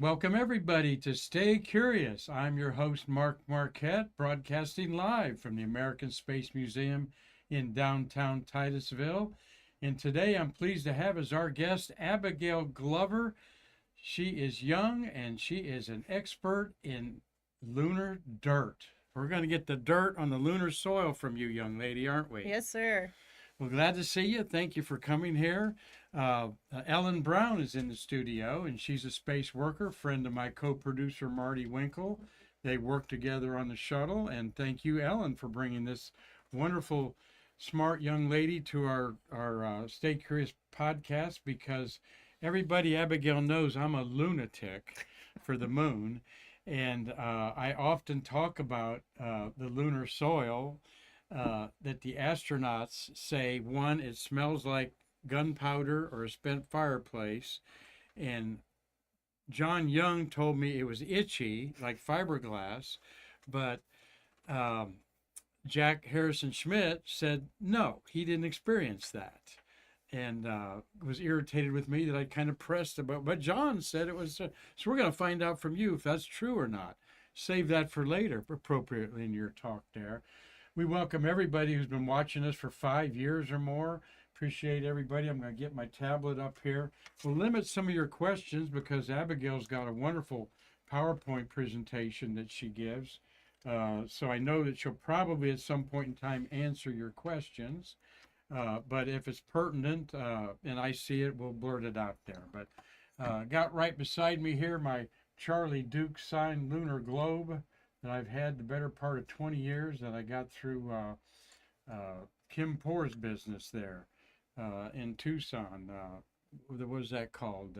Welcome, everybody, to Stay Curious. I'm your host, Mark Marquette, broadcasting live from the American Space Museum in downtown Titusville. And today I'm pleased to have as our guest Abigail Glover. She is young and she is an expert in lunar dirt. We're going to get the dirt on the lunar soil from you, young lady, aren't we? Yes, sir. Well, glad to see you. Thank you for coming here. Ellen Brown is in the studio, and she's a space worker, friend of my co-producer Marty Winkle. They work together on the shuttle, and thank you, Ellen, for bringing this wonderful, smart young lady to our Stay Curious podcast. Because everybody, Abigail knows I'm a lunatic for the moon, and I often talk about the lunar soil that the astronauts say, one, it smells like gunpowder or a spent fireplace. And John Young told me it was itchy, like fiberglass. But um, Jack Harrison Schmidt said no, he didn't experience that. And was irritated with me that I kind of pressed about. But John said it was. So we're going to find out from you if that's true or not. Save that for later, appropriately in your talk there. We welcome everybody who's been watching us for 5 years or more. Appreciate everybody. I'm going to get my tablet up here. We'll limit some of your questions because Abigail's got a wonderful PowerPoint presentation that she gives. So I know that she'll probably at some point in time answer your questions. But if it's pertinent and I see it, we'll blurt it out there. But got right beside me here my Charlie Duke signed lunar globe that I've had the better part of 20 years that I got through Kim Poor's business there in Tucson. What was that called?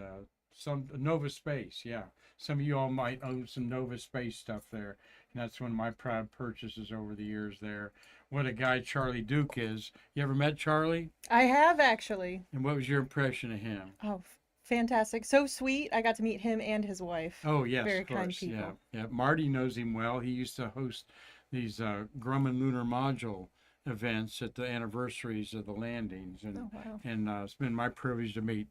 Some Nova Space, yeah. Some of you all might own some Nova Space stuff there. And that's one of my proud purchases over the years there. What a guy Charlie Duke is. You ever met Charlie? I have actually. And what was your impression of him? Oh, fantastic. So sweet. I got to meet him and his wife. Oh, yes, Very of kind course. Yeah, people. yeah. Marty knows him well. He used to host these Grumman Lunar Module events at the anniversaries of the landings, and Oh, wow. it's been my privilege to meet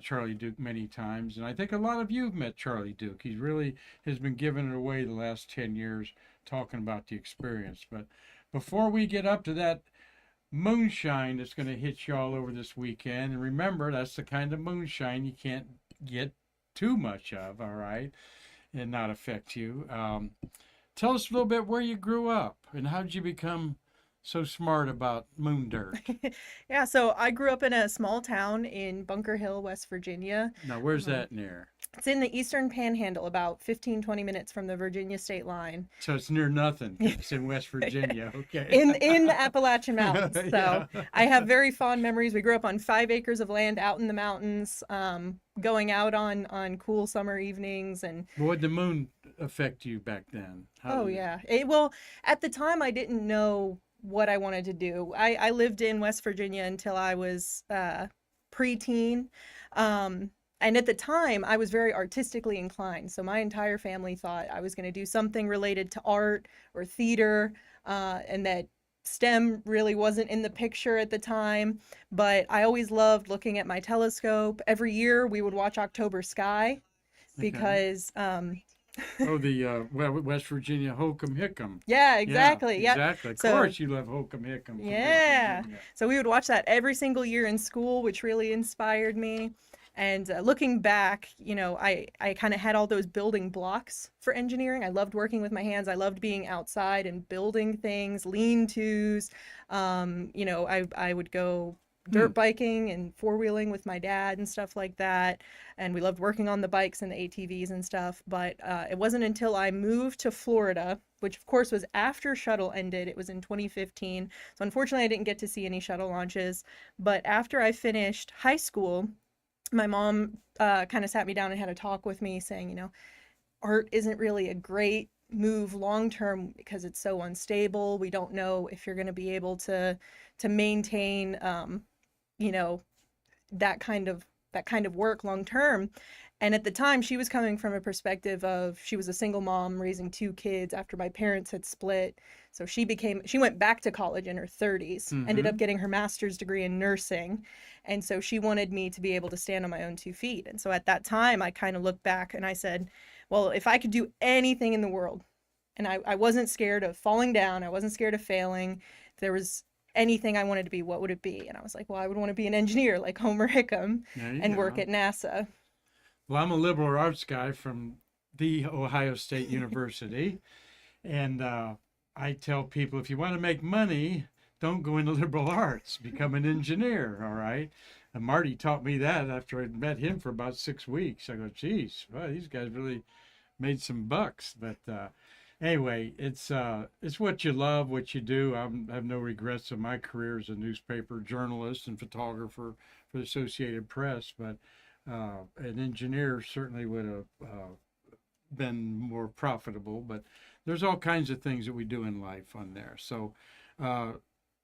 Charlie Duke many times, and I think a lot of you have met Charlie Duke. He really has been giving it away the last 10 years, talking about the experience. But before we get up to that moonshine that's going to hit you all over this weekend, and remember, that's the kind of moonshine you can't get too much of, all right, and not affect you. Tell us a little bit where you grew up and how did you become so smart about moon dirt? Yeah, so I grew up in a small town in Bunker Hill, West Virginia. Now, where's Um, that near? it's in the Eastern Panhandle, about 15, 20 minutes from the Virginia state line. So it's near nothing 'cause it's in West Virginia. Okay. In the Appalachian Mountains. So Yeah. I have very fond memories. We grew up on 5 acres of land out in the mountains, going out on cool summer evenings and Would the moon affect you back then? How oh did yeah. Well, at the time I didn't know what I wanted to do. I lived in West Virginia until I was preteen. And at the time I was very artistically inclined. So my entire family thought I was going to do something related to art or theater, and that STEM really wasn't in the picture at the time. But I always loved looking at my telescope. Every year we would watch October Sky Okay. because Oh, the West Virginia Hokum Hickam. yeah, Yeah, exactly. Yep. exactly. Of So course you love Hokum Hickam from West yeah. Virginia. So we would watch that every single year in school, which really inspired me. And looking back, I kind of had all those building blocks for engineering. I loved working with my hands. I loved being outside and building things, lean-tos. I would go Hmm. dirt biking and four-wheeling with my dad and stuff like that. And we loved working on the bikes and the ATVs and stuff. But it wasn't until I moved to Florida, which of course was after shuttle ended. It was in 2015. So unfortunately, I didn't get to see any shuttle launches. But after I finished high school, my mom kind of sat me down and had a talk with me saying, art isn't really a great move long term because it's so unstable. We don't know if you're going to be able to maintain you know that kind of that kind of work long term. And at the time, she was coming from a perspective of she was a single mom raising 2 kids after my parents had split. So she went back to college in her 30s, ended up Mm-hmm. getting her master's degree in nursing. And so she wanted me to be able to stand on my own 2 feet. And so at that time, I kind of looked back and I said, well, if I could do anything in the world, and I wasn't scared of falling down, I wasn't scared of failing. If there was anything I wanted to be, what would it be? And I was like, well, I would want to be an engineer like Homer Hickam There you and work go. at NASA. Well, I'm a liberal arts guy from the Ohio State University, and I tell people if you want to make money, don't go into liberal arts, become an engineer, all right? And Marty taught me that after I'd met him for about 6 weeks. I go, geez, well, these guys really made some bucks. But anyway, it's what you love, what you do. I have no regrets of my career as a newspaper journalist and photographer for the Associated Press, but an engineer certainly would have been more profitable. But there's all kinds of things that we do in life on there. So, uh,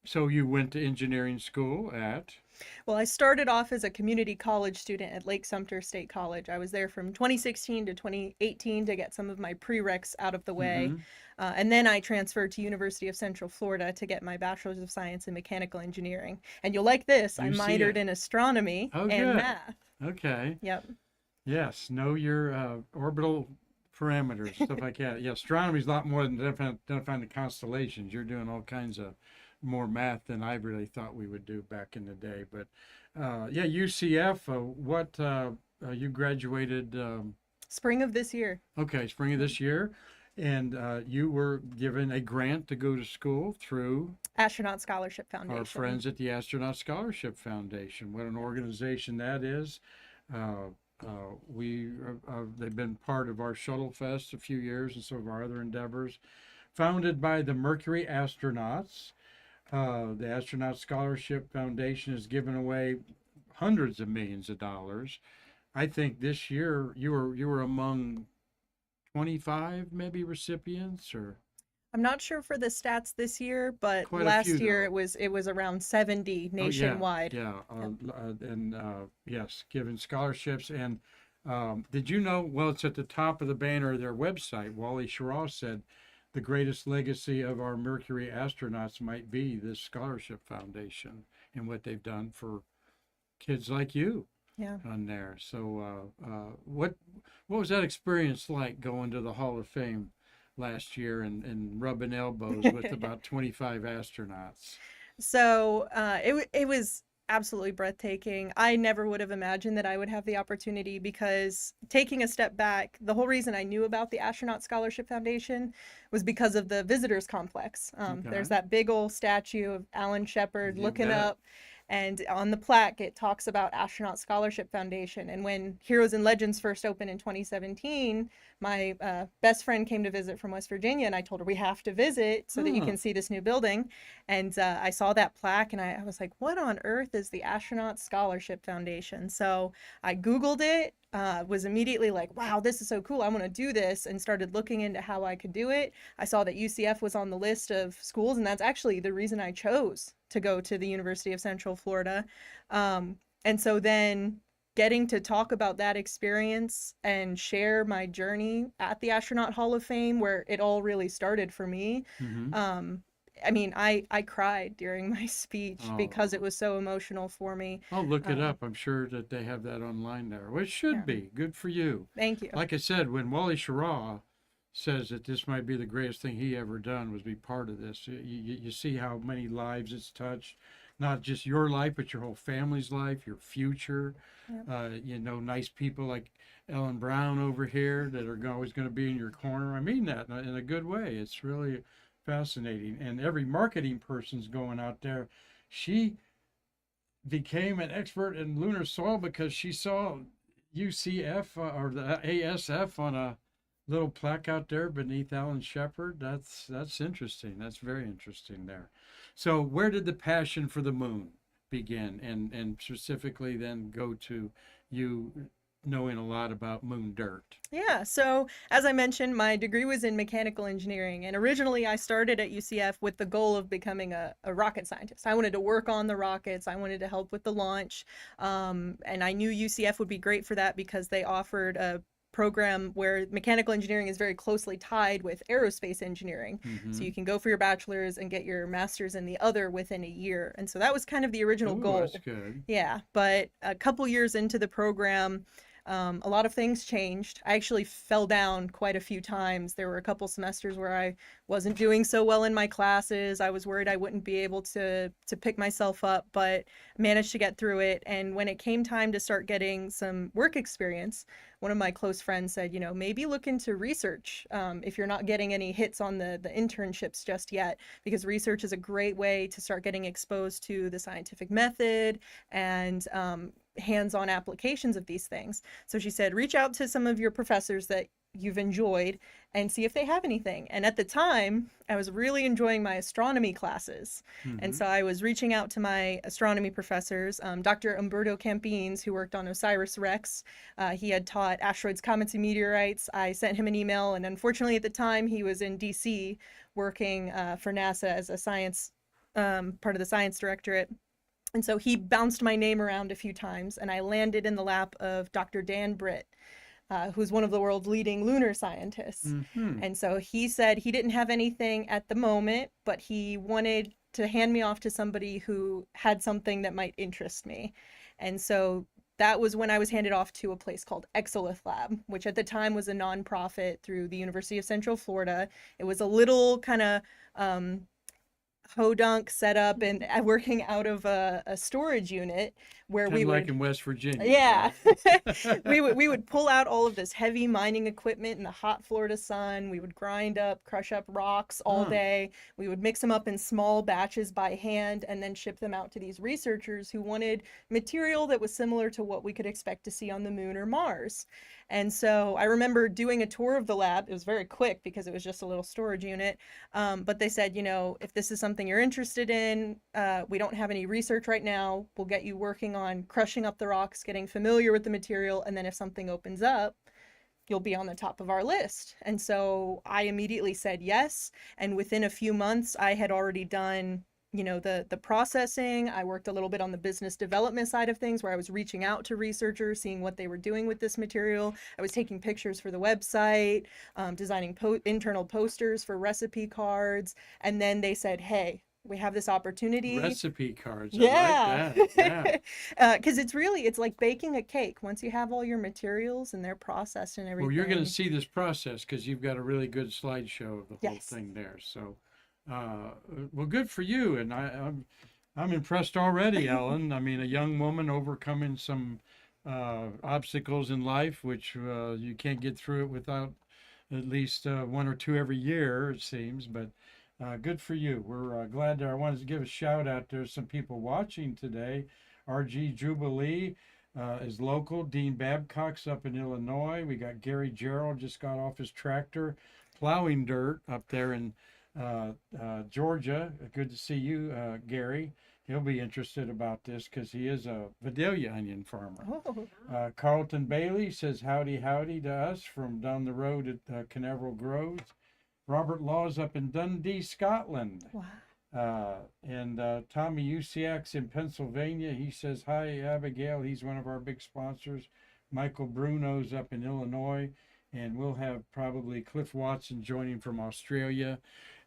so you went to engineering school at? Well, I started off as a community college student at Lake Sumter State College. I was there from 2016 to 2018 to get some of my prereqs out of the way. Mm-hmm. And then I transferred to University of Central Florida to get my Bachelor's of Science in Mechanical Engineering. And you'll like this, I You see minored it. in astronomy Oh, and good. math. Okay. Yep. Yes. Know your orbital parameters, stuff like that. Yeah, astronomy is a lot more than identifying the constellations. You're doing all kinds of more math than I really thought we would do back in the day. But yeah, UCF. What you graduated? Spring of this year. Okay, spring of this year, and you were given a grant to go to school through Astronaut Scholarship our Foundation. friends at the Astronaut Scholarship Foundation. What an organization that is. Uh, they've been part of our Shuttle Fest a few years and some of our other endeavors. Founded by the Mercury astronauts, the Astronaut Scholarship Foundation has given away hundreds of millions of dollars. I think this year you were among 25 maybe recipients, or I'm not sure for the stats this year, but quite a few last year though. it was around 70 Oh yeah, nationwide. yeah, Yep. and yes, given scholarships. And did you know? Well, it's at the top of the banner of their website. Wally Schirra said the greatest legacy of our Mercury astronauts might be this scholarship foundation and what they've done for kids like you Yeah. on there. So, what was that experience like going to the Hall of Fame last year and rubbing elbows with about 25 astronauts? So it was absolutely breathtaking. I never would have imagined that I would have the opportunity because taking a step back, the whole reason I knew about the Astronaut Scholarship Foundation was because of the visitors complex. Okay, There's that big old statue of Alan Shepard you looking bet. up. And on the plaque, it talks about Astronaut Scholarship Foundation. And when Heroes and Legends first opened in 2017, my best friend came to visit from West Virginia, and I told her we have to visit so that you Huh. can see this new building. And I saw that plaque, and I was like, what on earth is the Astronaut Scholarship Foundation? So I Googled it, was immediately like, wow, this is so cool. I want to do this, and started looking into how I could do it. I saw that UCF was on the list of schools, and that's actually the reason I chose to go to the University of Central Florida. And so then getting to talk about that experience and share my journey at the Astronaut Hall of Fame, where it all really started for me. Mm-hmm. Um, I mean, I cried during my speech because it Oh, was so emotional for me. I'll look it Um, up. I'm sure that they have that online there. Well, it should yeah, be. Good for you. thank you. Like I said, when Wally Schirra says that this might be the greatest thing he ever done was be part of this, you see how many lives it's touched. Not just your life, but your whole family's life, your future. Yeah. Nice people like Ellen Brown over here that are always going to be in your corner. I mean that in a good way. It's really fascinating. And every marketing person's going out there. She became an expert in lunar soil because she saw UCF or the ASF on a little plaque out there beneath Alan Shepard. That's interesting. That's very interesting there. So where did the passion for the moon begin, and specifically then go to you knowing a lot about moon dirt. Yeah, so as I mentioned, my degree was in mechanical engineering, and originally I started at UCF with the goal of becoming a rocket scientist. I wanted to work on the rockets, I wanted to help with the launch, and I knew UCF would be great for that because they offered a program where mechanical engineering is very closely tied with aerospace engineering. So Mm-hmm. you can go for your bachelor's and get your master's in the other within a year. And so that was kind of the original Oh, that's goal. good. Yeah, but a couple years into the program, a lot of things changed. I actually fell down quite a few times. There were a couple semesters where I wasn't doing so well in my classes. I was worried I wouldn't be able to pick myself up, but managed to get through it. And when it came time to start getting some work experience, one of my close friends said, maybe look into research if you're not getting any hits on the internships just yet, because research is a great way to start getting exposed to the scientific method and hands-on applications of these things. So she said, reach out to some of your professors that you've enjoyed and see if they have anything. And at the time, I was really enjoying my astronomy classes. And Mm-hmm. so I was reaching out to my astronomy professors, Dr. Umberto Campines, who worked on OSIRIS-REx. He had taught asteroids, comets, and meteorites. I sent him an email, and unfortunately at the time he was in DC working for NASA as a science, part of the science directorate. And so he bounced my name around a few times, and I landed in the lap of Dr. Dan Britt, who's one of the world's leading lunar scientists. Mm-hmm. And so he said he didn't have anything at the moment, but he wanted to hand me off to somebody who had something that might interest me. And so that was when I was handed off to a place called Exolith Lab, which at the time was a nonprofit through the University of Central Florida. It was a little kind of podunk setup and working out of a storage unit where Kind we of like would, in West Virginia, yeah, right? we would pull out all of this heavy mining equipment in the hot Florida sun. We would grind up, crush up rocks all Huh. day. We would mix them up in small batches by hand and then ship them out to these researchers who wanted material that was similar to what we could expect to see on the moon or Mars. And so I remember doing a tour of the lab. It was very quick because it was just a little storage unit. But they said, if this is something you're interested in, we don't have any research right now. We'll get you working on crushing up the rocks, getting familiar with the material, and then if something opens up, you'll be on the top of our list. And so I immediately said yes. And within a few months, I had already done the processing. I worked a little bit on the business development side of things where I was reaching out to researchers, seeing what they were doing with this material. I was taking pictures for the website, designing internal posters for recipe cards. And then they said, hey, we have this opportunity. Recipe cards. I like Yeah. that. Yeah. Because it's like baking a cake. Once you have all your materials and they're processed and Well, you're going to everything. see this process because you've got a really good slideshow of the whole Yes. thing there. So, well, good for you. And I'm impressed already, Ellen. I mean, a young woman overcoming some obstacles in life, which you can't get through it without at least one or two every year, it seems. But good for you. We're glad that I wanted to give a shout out. There's some people watching today. RG Jubilee is local. Dean Babcock's up in Illinois. We got Gary Gerald just got off his tractor plowing dirt up there in Georgia. Good to see you, Gary. He'll be interested about this because he is a Vidalia onion farmer. Oh, Carlton Bailey says howdy howdy to us from down the road at Canaveral Groves. Robert Law's up in Dundee, Scotland. wow. And Tommy Usiak's in Pennsylvania. He says, hi, Abigail. He's one of our big sponsors. Michael Bruno's up in Illinois. And we'll have probably Cliff Watson joining from Australia.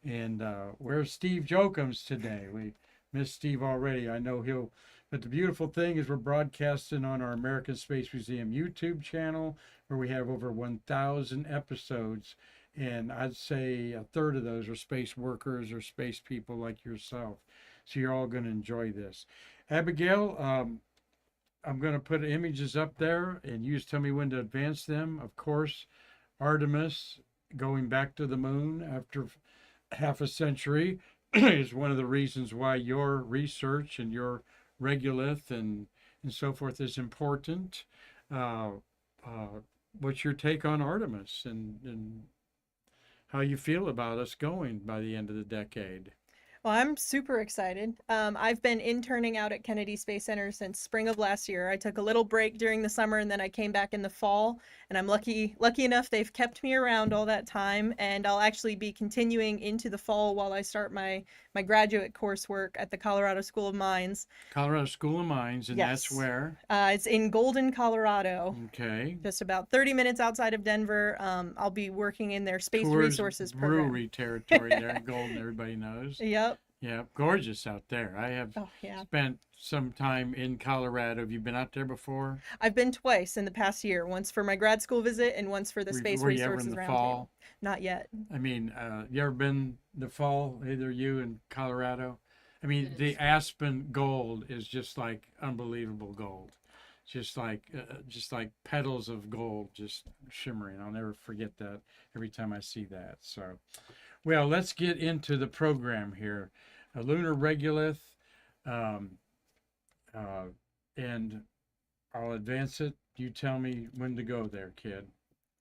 And where's Steve Jokums today? We missed Steve already. I know he'll. But the beautiful thing is we're broadcasting on our American Space Museum YouTube channel where we have over 1,000 episodes. And I'd say a third of those are space workers or space people like yourself. So you're all going to enjoy this. Abigail, I'm going to put images up there and you just tell me when to advance them. Of course, Artemis going back to the moon after half a century is one of the reasons why your research and your regolith and so forth is important. What's your take on Artemis and how you feel about us going by the end of the decade? Well, I'm super excited. I've been interning out at Kennedy Space Center since spring of last year. I took a little break during the summer and then I came back in the fall. And I'm lucky enough they've kept me around all that time. And I'll actually be continuing into the fall while I start my graduate coursework at the Colorado School of Mines. Colorado School of Mines, and that's Yes. where? It's in Golden, Colorado, Okay. just about 30 minutes outside of Denver. I'll be working in their space Coors resources program. Brewery territory there in Golden, everybody knows. Yep. Yeah, gorgeous out there. I have Oh, yeah. spent some time in Colorado. Have you been out there before? I've been twice in the past year, once for my grad school visit and once for the Space Were you ever in Resources the Roundtable. fall? Not yet. I mean, you ever been the fall, either you in Colorado? I mean, It the is. aspen gold is just like unbelievable gold. Just like petals of gold just shimmering. I'll never forget that every time I see that. So, well, let's get into the program here. A lunar regolith, um, and I'll advance it. You tell me when to go there, kid.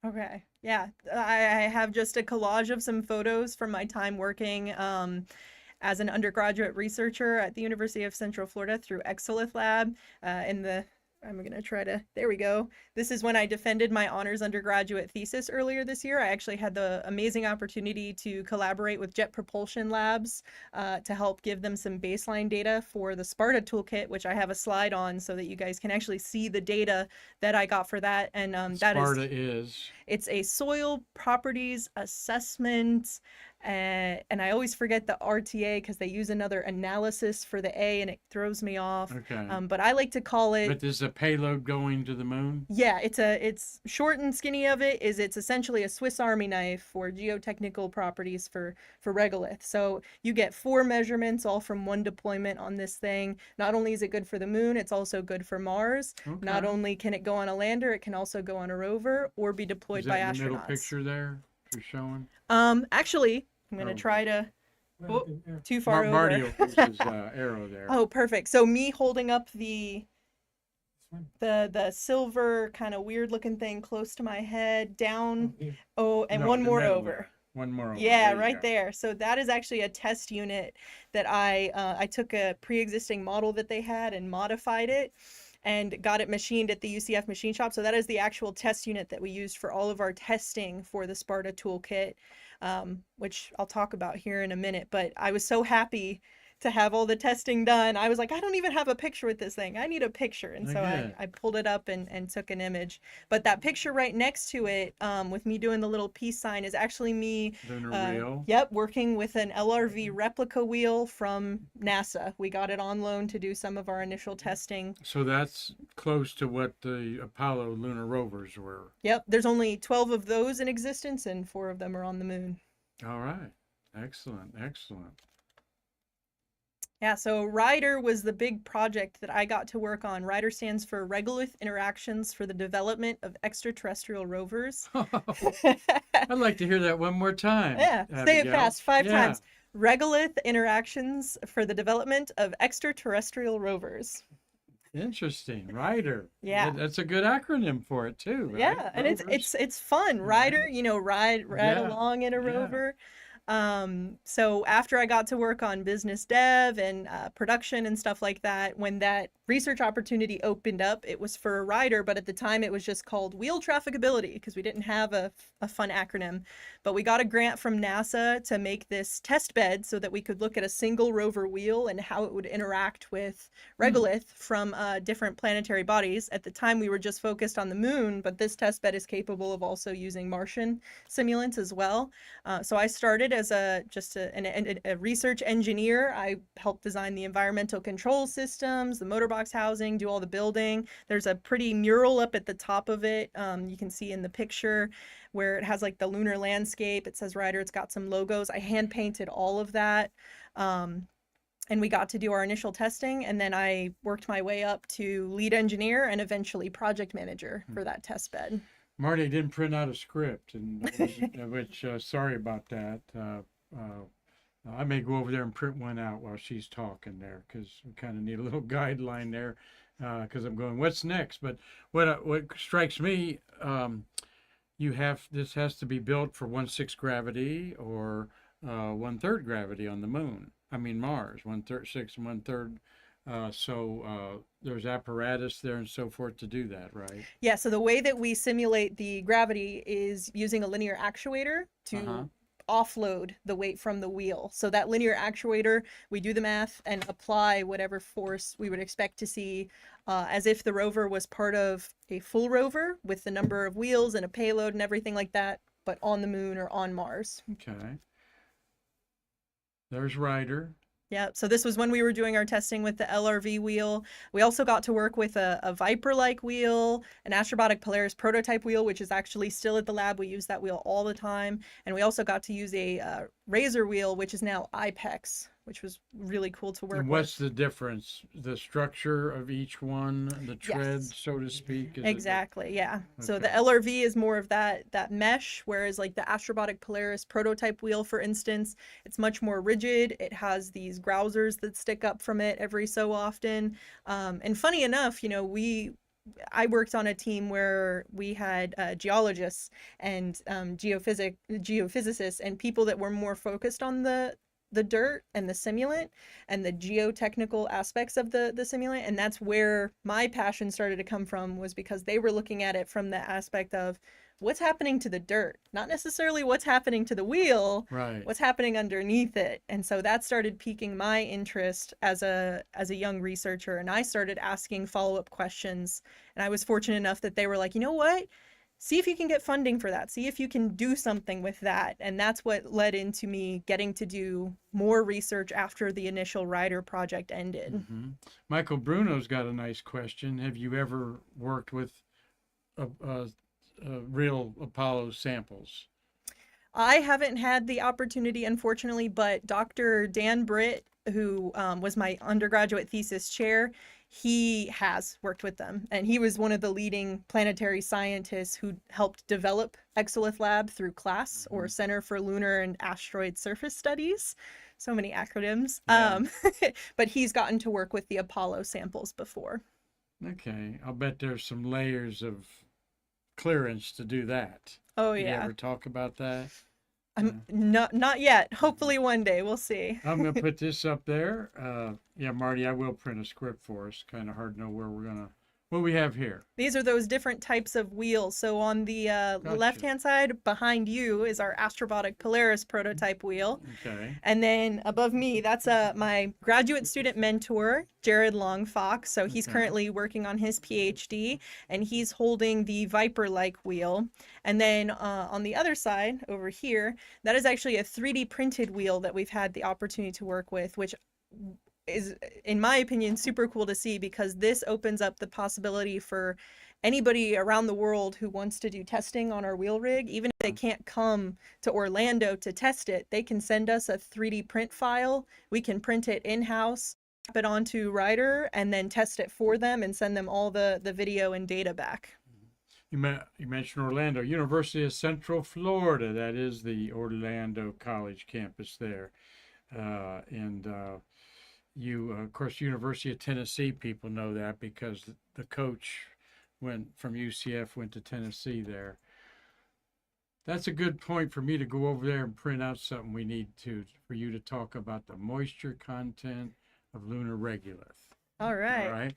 Okay. Yeah. I have just a collage of some photos from my time working as an undergraduate researcher at the University of Central Florida through Exolith Lab in the I'm going to try to, there we go. This is when I defended my honors undergraduate thesis earlier this year. I actually had the amazing opportunity to collaborate with Jet Propulsion Labs to help give them some baseline data for the Sparta toolkit, which I have a slide on so that you guys can actually see the data that I got for that. And Sparta is? It's a soil properties assessment. And I always forget the RTA because they use another analysis for the A and it throws me off. Okay. But I like to call it. But there's a payload going to the moon? Yeah, it's short and skinny of it is it's essentially a Swiss Army knife for geotechnical properties for regolith. So you get 4 measurements all from one deployment on this thing. Not only is it good for the moon, it's also good for Mars. Okay. Not only can it go on a lander, it can also go on a rover or be deployed Is by that in the middle astronauts. picture there you're showing? Actually, I'm gonna Oh. try to. Oh, Yeah. too far Marty over. opens his arrow there. Oh, perfect. So me holding up the This one. the silver kind of weird looking thing close to my head, down. Here. Oh, and No, one the more middle over. there. One more over. Yeah, you right go. there. So that is actually a test unit that I took a pre-existing model that they had and modified it and got it machined at the UCF machine shop. So that is the actual test unit that we used for all of our testing for the Sparta toolkit, which I'll talk about here in a minute. But I was so happy to have all the testing done. I was like, I don't even have a picture with this thing. I need a picture. And so Okay. I pulled it up and took an image. But that picture right next to it, with me doing the little peace sign, is actually me. Lunar wheel. Yep, working with an LRV replica wheel from NASA. We got it on loan to do some of our initial testing. So that's close to what the Apollo lunar rovers were. Yep, there's only 12 of those in existence, and 4 of them are on the moon. All right. Excellent. Excellent. Yeah, so RIDER was the big project that I got to work on. RIDER stands for Regolith Interactions for the Development of Extraterrestrial Rovers. I'd like to hear that one more time. Yeah, say it Abigail. fast 5 Yeah. times. Regolith Interactions for the Development of Extraterrestrial Rovers. Interesting. Rider. Yeah. That's a good acronym for it too, right? Yeah, and Rovers. it's fun. Rider, ride Yeah, along in a yeah. rover. So after I got to work on business dev and production and stuff like that, when that research opportunity opened up, it was for a rider, but at the time it was just called wheel trafficability because we didn't have a fun acronym. But we got a grant from NASA to make this test bed so that we could look at a single rover wheel and how it would interact with regolith from different planetary bodies. At the time, we were just focused on the moon, but this test bed is capable of also using Martian simulants as well. So I started as a research engineer. I helped design the environmental control systems, the motorbox housing, do all the building. There's a pretty mural up at the top of it. You can see in the picture where it has like the lunar landscape. It says Rider. It's got some logos. I hand painted all of that. And we got to do our initial testing, and then I worked my way up to lead engineer and eventually project manager for that test bed. Marty didn't print out a script, and which sorry about that. I may go over there and print one out while she's talking there because we kind of need a little guideline there because I'm going, what's next? But what strikes me, this has to be built for 1/6 gravity or 1/3 gravity on the moon. I mean Mars, 1/3, 6 and 1/3. There's apparatus there and so forth to do that, right? Yeah, so the way that we simulate the gravity is using a linear actuator Uh-huh. to offload the weight from the wheel. So that linear actuator, we do the math and apply whatever force we would expect to see, as if the rover was part of a full rover with the number of wheels and a payload and everything like that, but on the moon or on Mars. Okay. There's Ryder. Yeah, so this was when we were doing our testing with the LRV wheel. We also got to work with a Viper-like wheel, an Astrobotic Polaris prototype wheel, which is actually still at the lab. We use that wheel all the time. And we also got to use a Razor wheel, which is now IPEX, which was really cool to work And with. what's the difference? The structure of each one, the tread, Yes. so to speak? Exactly, yeah. So the Okay. LRV is more of that mesh, whereas like the Astrobotic Polaris prototype wheel, for instance, it's much more rigid. It has these grousers that stick up from it every so often. And funny enough, I worked on a team where we had geologists and geophysicists and people that were more focused on the dirt and the simulant and the geotechnical aspects of the simulant, and that's where my passion started to come from, was because they were looking at it from the aspect of what's happening to the dirt, not necessarily what's happening to the wheel, Right. what's happening underneath it. And so that started piquing my interest as a young researcher, and I started asking follow-up questions. And I was fortunate enough that they were like, you know what, see if you can get funding for that, see if you can do something with that. And that's what led into me getting to do more research after the initial Rider project ended. Hmm. Michael Bruno's got a nice question. Have you ever worked with real Apollo samples? I haven't had the opportunity, unfortunately, but Dr. Dan Britt, who was my undergraduate thesis chair, he has worked with them. And he was one of the leading planetary scientists who helped develop Exolith Lab through CLASS, or Hmm. Center for Lunar and Asteroid Surface Studies. So many acronyms. Yeah. But he's gotten to work with the Apollo samples before. Okay. I'll bet there's some layers of clearance to do that. Oh, Did you yeah. ever talk about that? I'm not yet. Hopefully one day. We'll see. I'm going to put this up there. Yeah, Marty, I will print a script for us. Kind of hard to know what we have here. These are those different types of wheels. So on the Gotcha. left-hand side behind you is our Astrobotic Polaris prototype wheel. Okay. And then above me, that's my graduate student mentor, Jared Longfox. So he's Okay. currently working on his PhD, and he's holding the Viper-like wheel. And then on the other side, over here, that is actually a 3D printed wheel that we've had the opportunity to work with, which is, in my opinion, super cool to see, because this opens up the possibility for anybody around the world who wants to do testing on our wheel rig. Even if they can't come to Orlando to test it, they can send us a 3D print file. We can print it in-house, tap it onto Rider, and then test it for them and send them all the video and data back. You mentioned Orlando, University of Central Florida. That is the Orlando College campus there. Of course, University of Tennessee people know that because the coach went from UCF, went to Tennessee there. That's a good point for me to go over there and print out something we need for you to talk about the moisture content of lunar regolith. All right. All right.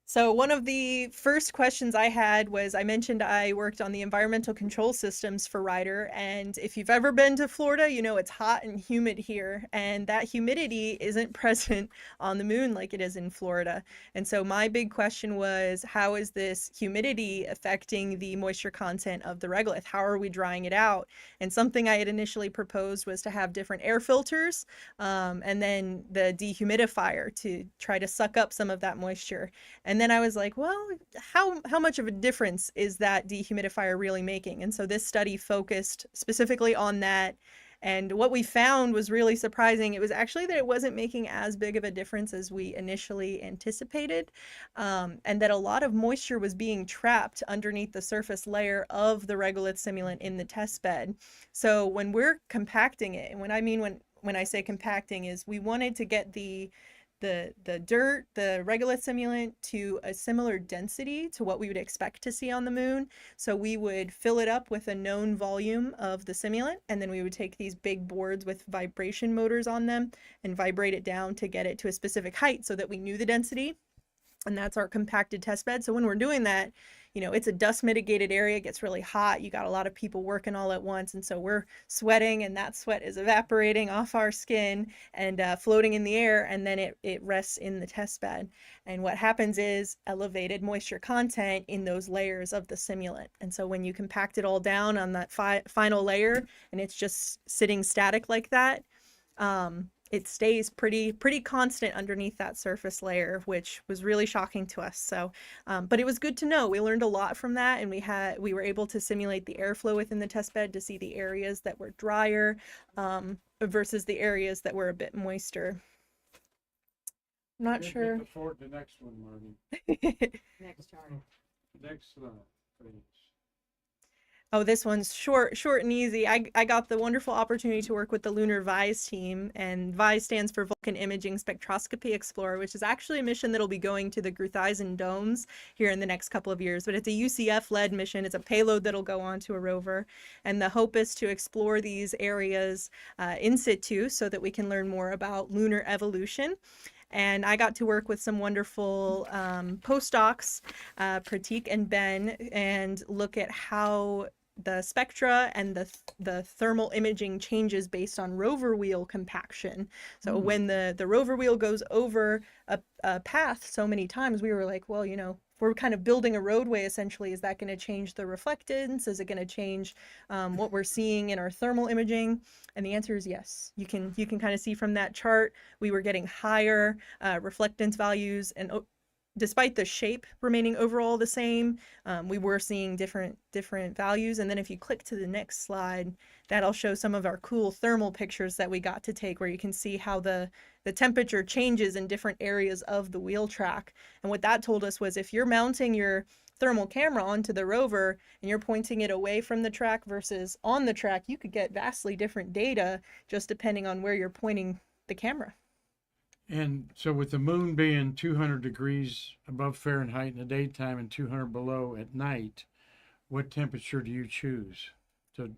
So one of the first questions I had was, I mentioned I worked on the environmental control systems for Ryder, and if you've ever been to Florida, you know it's hot and humid here, and that humidity isn't present on the moon like it is in Florida. And so my big question was, how is this humidity affecting the moisture content of the regolith? How are we drying it out? And something I had initially proposed was to have different air filters, and then the dehumidifier to try to suck up some of that moisture. And then I was like, well, how much of a difference is that dehumidifier really making? And so this study focused specifically on that. And what we found was really surprising. It was actually that it wasn't making as big of a difference as we initially anticipated, and that a lot of moisture was being trapped underneath the surface layer of the regolith simulant in the test bed. So when we're compacting it, and when I say compacting is we wanted to get the the dirt, the regolith simulant, to a similar density to what we would expect to see on the moon. So we would fill it up with a known volume of the simulant, and then we would take these big boards with vibration motors on them and vibrate it down to get it to a specific height so that we knew the density. And that's our compacted test bed. So when we're doing that, it's a dust mitigated area. It gets really hot. You got a lot of people working all at once. And so we're sweating, and that sweat is evaporating off our skin and floating in the air. And then it rests in the test bed. And what happens is elevated moisture content in those layers of the simulant. And so when you compact it all down on that final layer and it's just sitting static like that, it stays pretty constant underneath that surface layer, which was really shocking to us. So, but it was good to know. We learned a lot from that, and we were able to simulate the airflow within the test bed to see the areas that were drier versus the areas that were a bit moister. I'm not sure. The next one, Marty. Next chart. Next slide, please. Oh, this one's short and easy. I got the wonderful opportunity to work with the Lunar VISE team, and VISE stands for Vulcan Imaging Spectroscopy Explorer, which is actually a mission that'll be going to the Gruithuisen domes here in the next couple of years. But it's a UCF-led mission. It's a payload that'll go onto a rover, and the hope is to explore these areas in situ so that we can learn more about lunar evolution. And I got to work with some wonderful postdocs, Pratik and Ben, and look at how the spectra and the thermal imaging changes based on rover wheel compaction. So when the rover wheel goes over a path so many times, we were like, well, if we're kind of building a roadway, essentially, is that going to change the reflectance? Is it going to change what we're seeing in our thermal imaging? And the answer is yes. You can kind of see from that chart, we were getting higher reflectance values, and despite the shape remaining overall the same, we were seeing different values. And then if you click to the next slide, that'll show some of our cool thermal pictures that we got to take, where you can see how the temperature changes in different areas of the wheel track. And what that told us was, if you're mounting your thermal camera onto the rover and you're pointing it away from the track versus on the track, you could get vastly different data just depending on where you're pointing the camera. And so with the moon being 200 degrees above Fahrenheit in the daytime and 200 below at night, what temperature do you choose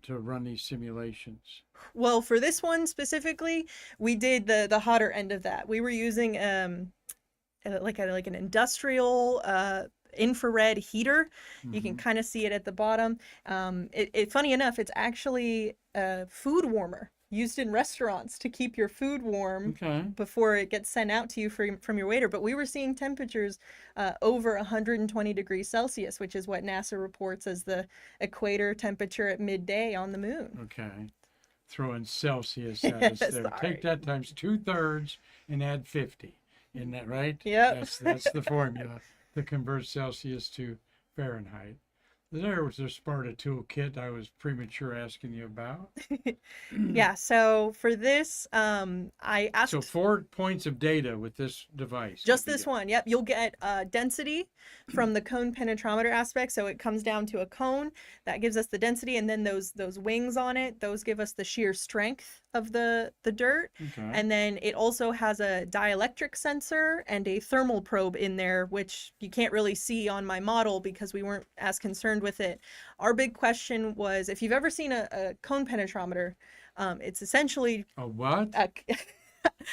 to run these simulations? Well, for this one specifically, we did the hotter end of that. We were using like an industrial infrared heater. You can kind of see it at the bottom. Funny enough, it's actually a food warmer used in restaurants to keep your food warm before it gets sent out to you from your waiter. But we were seeing temperatures over 120 degrees Celsius, which is what NASA reports as the equator temperature at midday on the moon. Okay. Throw in Celsius at us there. Sorry. Take that times 2/3 and add 50. Isn't that right? Yep. That's the formula to convert Celsius to Fahrenheit. There was the Sparta toolkit I was premature asking you about. Yeah, so for this, I asked... So 4 points of data with this device. Just this one, yep. You'll get density from the cone penetrometer aspect. So it comes down to a cone. That gives us the density, and then those wings on it, those give us the shear strength of the dirt. Okay. And then it also has a dielectric sensor and a thermal probe in there, which you can't really see on my model because we weren't as concerned with it. Our big question was, if you've ever seen a cone penetrometer, it's essentially a what?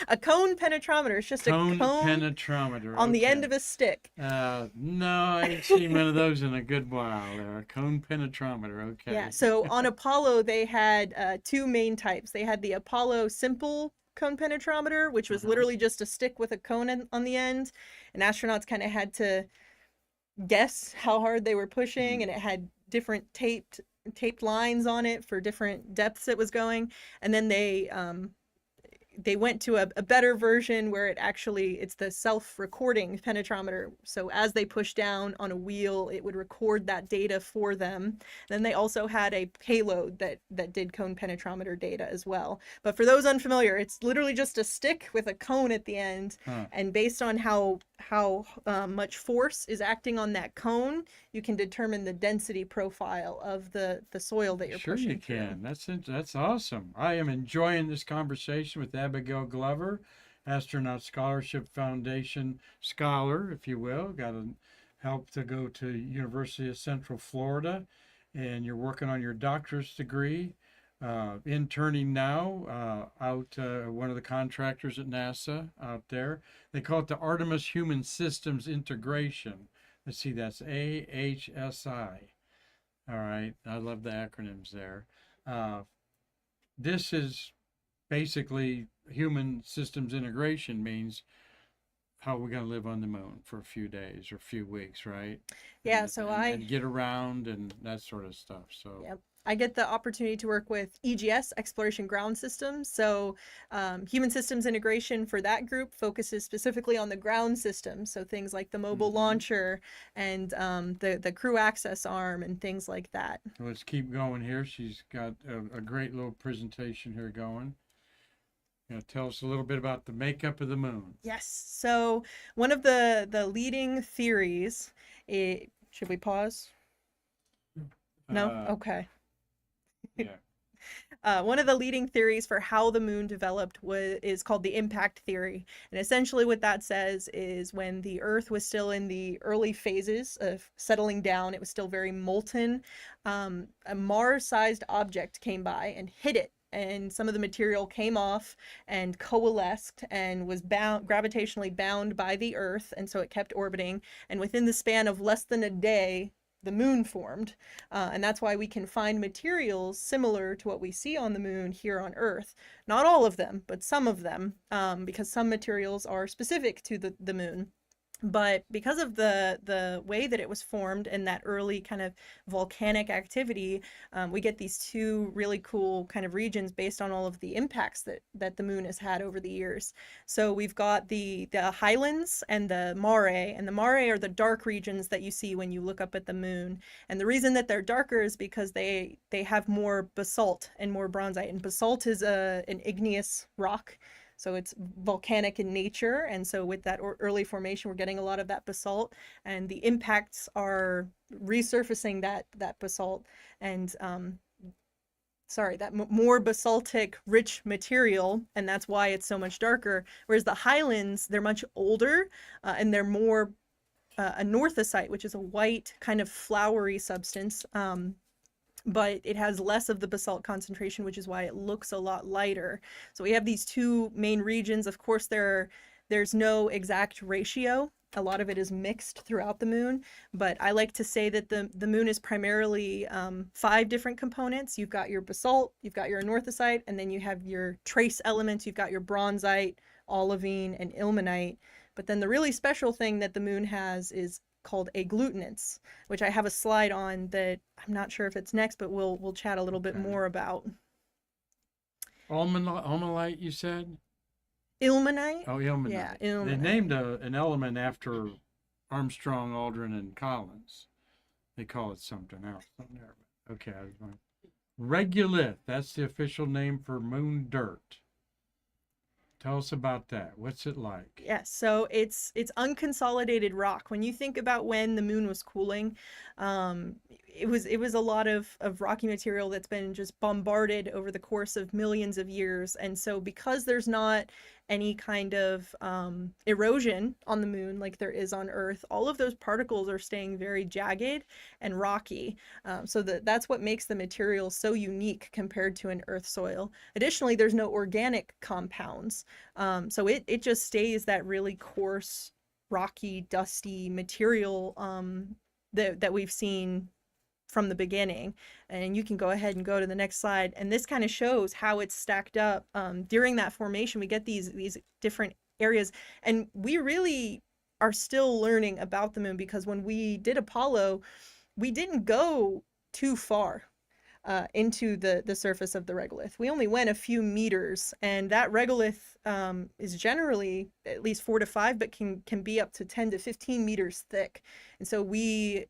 A cone penetrometer. It's just a cone penetrometer on the end of a stick. No, I ain't seen one of those in a good while there. A cone penetrometer, okay. Yeah, so on Apollo, they had 2 main types. They had the Apollo simple cone penetrometer, which was literally just a stick with a cone on the end. And astronauts kind of had to guess how hard they were pushing, and it had different taped lines on it for different depths it was going. And then they went to a better version where it's the self-recording penetrometer. So as they push down on a wheel, it would record that data for them. Then they also had a payload that did cone penetrometer data as well. But for those unfamiliar, it's literally just a stick with a cone at the end. And based on how much force is acting on that cone, you can determine the density profile of the soil that you're pushing through. Sure you can. That's awesome. I am enjoying this conversation with Abigail Glover. Astronaut Scholarship Foundation scholar, if you will. Got a help to go to University of Central Florida, and you're working on your doctorate degree. Interning now out one of the contractors at NASA out there. They call it the Artemis Human Systems Integration. Let's see, that's AHSI. All right, I love the acronyms there. This is basically human systems integration means how we're going to live on the moon for a few days or a few weeks, right? Yeah, And, so and get around and that sort of stuff. So Yep. I get the opportunity to work with EGS, Exploration Ground Systems. So, human systems integration for that group focuses specifically on the ground systems. So, things like the mobile launcher and the crew access arm and things like that. let's keep going here. She's got a great little presentation here going. Tell us a little bit about the makeup of the moon. Yes. So, one of the leading theories, should we pause? No? Okay. Yeah. One of the leading theories for how the moon developed is called the impact theory. And essentially what that says is when the Earth was still in the early phases of settling down, it was still very molten, a Mars-sized object came by and hit it. And some of the material came off and coalesced and was gravitationally bound by the Earth. And so it kept orbiting. And within the span of less than a day, the moon formed. And that's why we can find materials similar to what we see on the moon here on Earth. Not all of them, but some of them, because some materials are specific to the moon. But because of the way that it was formed and that early kind of volcanic activity, we get these two really cool kind of regions based on all of the impacts that the moon has had over the years. So we've got the highlands and the mare, and the mare are the dark regions that you see when you look up at the moon. And the reason that they're darker is because they have more basalt and more bronzite. And basalt is an igneous rock. So it's volcanic in nature. And so with that early formation, we're getting a lot of that basalt, and the impacts are resurfacing that basalt and, that more basaltic rich material. And that's why it's so much darker. Whereas the highlands, they're much older and they're more a northocite, which is a white kind of flowery substance. But it has less of the basalt concentration, which is why it looks a lot lighter. So we have these two main regions. Of course, there's no exact ratio. A lot of it is mixed throughout the moon, but I like to say that the moon is primarily 5 different components. You've got your basalt, you've got your anorthosite, and then you have your trace elements. You've got your bronzite, olivine, and ilmenite. But then the really special thing that the moon has is called agglutinates, which I have a slide on that I'm not sure if it's next, but we'll chat a little bit more about. Ilmenite, you said? Ilmenite? Oh, ilmenite. Yeah, ilmenite. They named an element after Armstrong, Aldrin, and Collins. They call it something else. Okay. Regolith, that's the official name for moon dirt. Tell us about that. What's it like? Yes, so it's unconsolidated rock. When you think about when the moon was cooling, it was a lot of rocky material that's been just bombarded over the course of millions of years. And so because there's not any kind of erosion on the moon like there is on Earth, all of those particles are staying very jagged and rocky. So that's what makes the material so unique compared to an Earth soil. Additionally, there's no organic compounds. So it just stays that really coarse, rocky, dusty material that we've seen from the beginning. And you can go ahead and go to the next slide. And this kind of shows how it's stacked up. During that formation, we get these different areas. And we really are still learning about the moon, because when we did Apollo, we didn't go too far into the surface of the regolith. We only went a few meters, and that regolith is generally at least 4 to 5, but can be up to 10 to 15 meters thick. And so we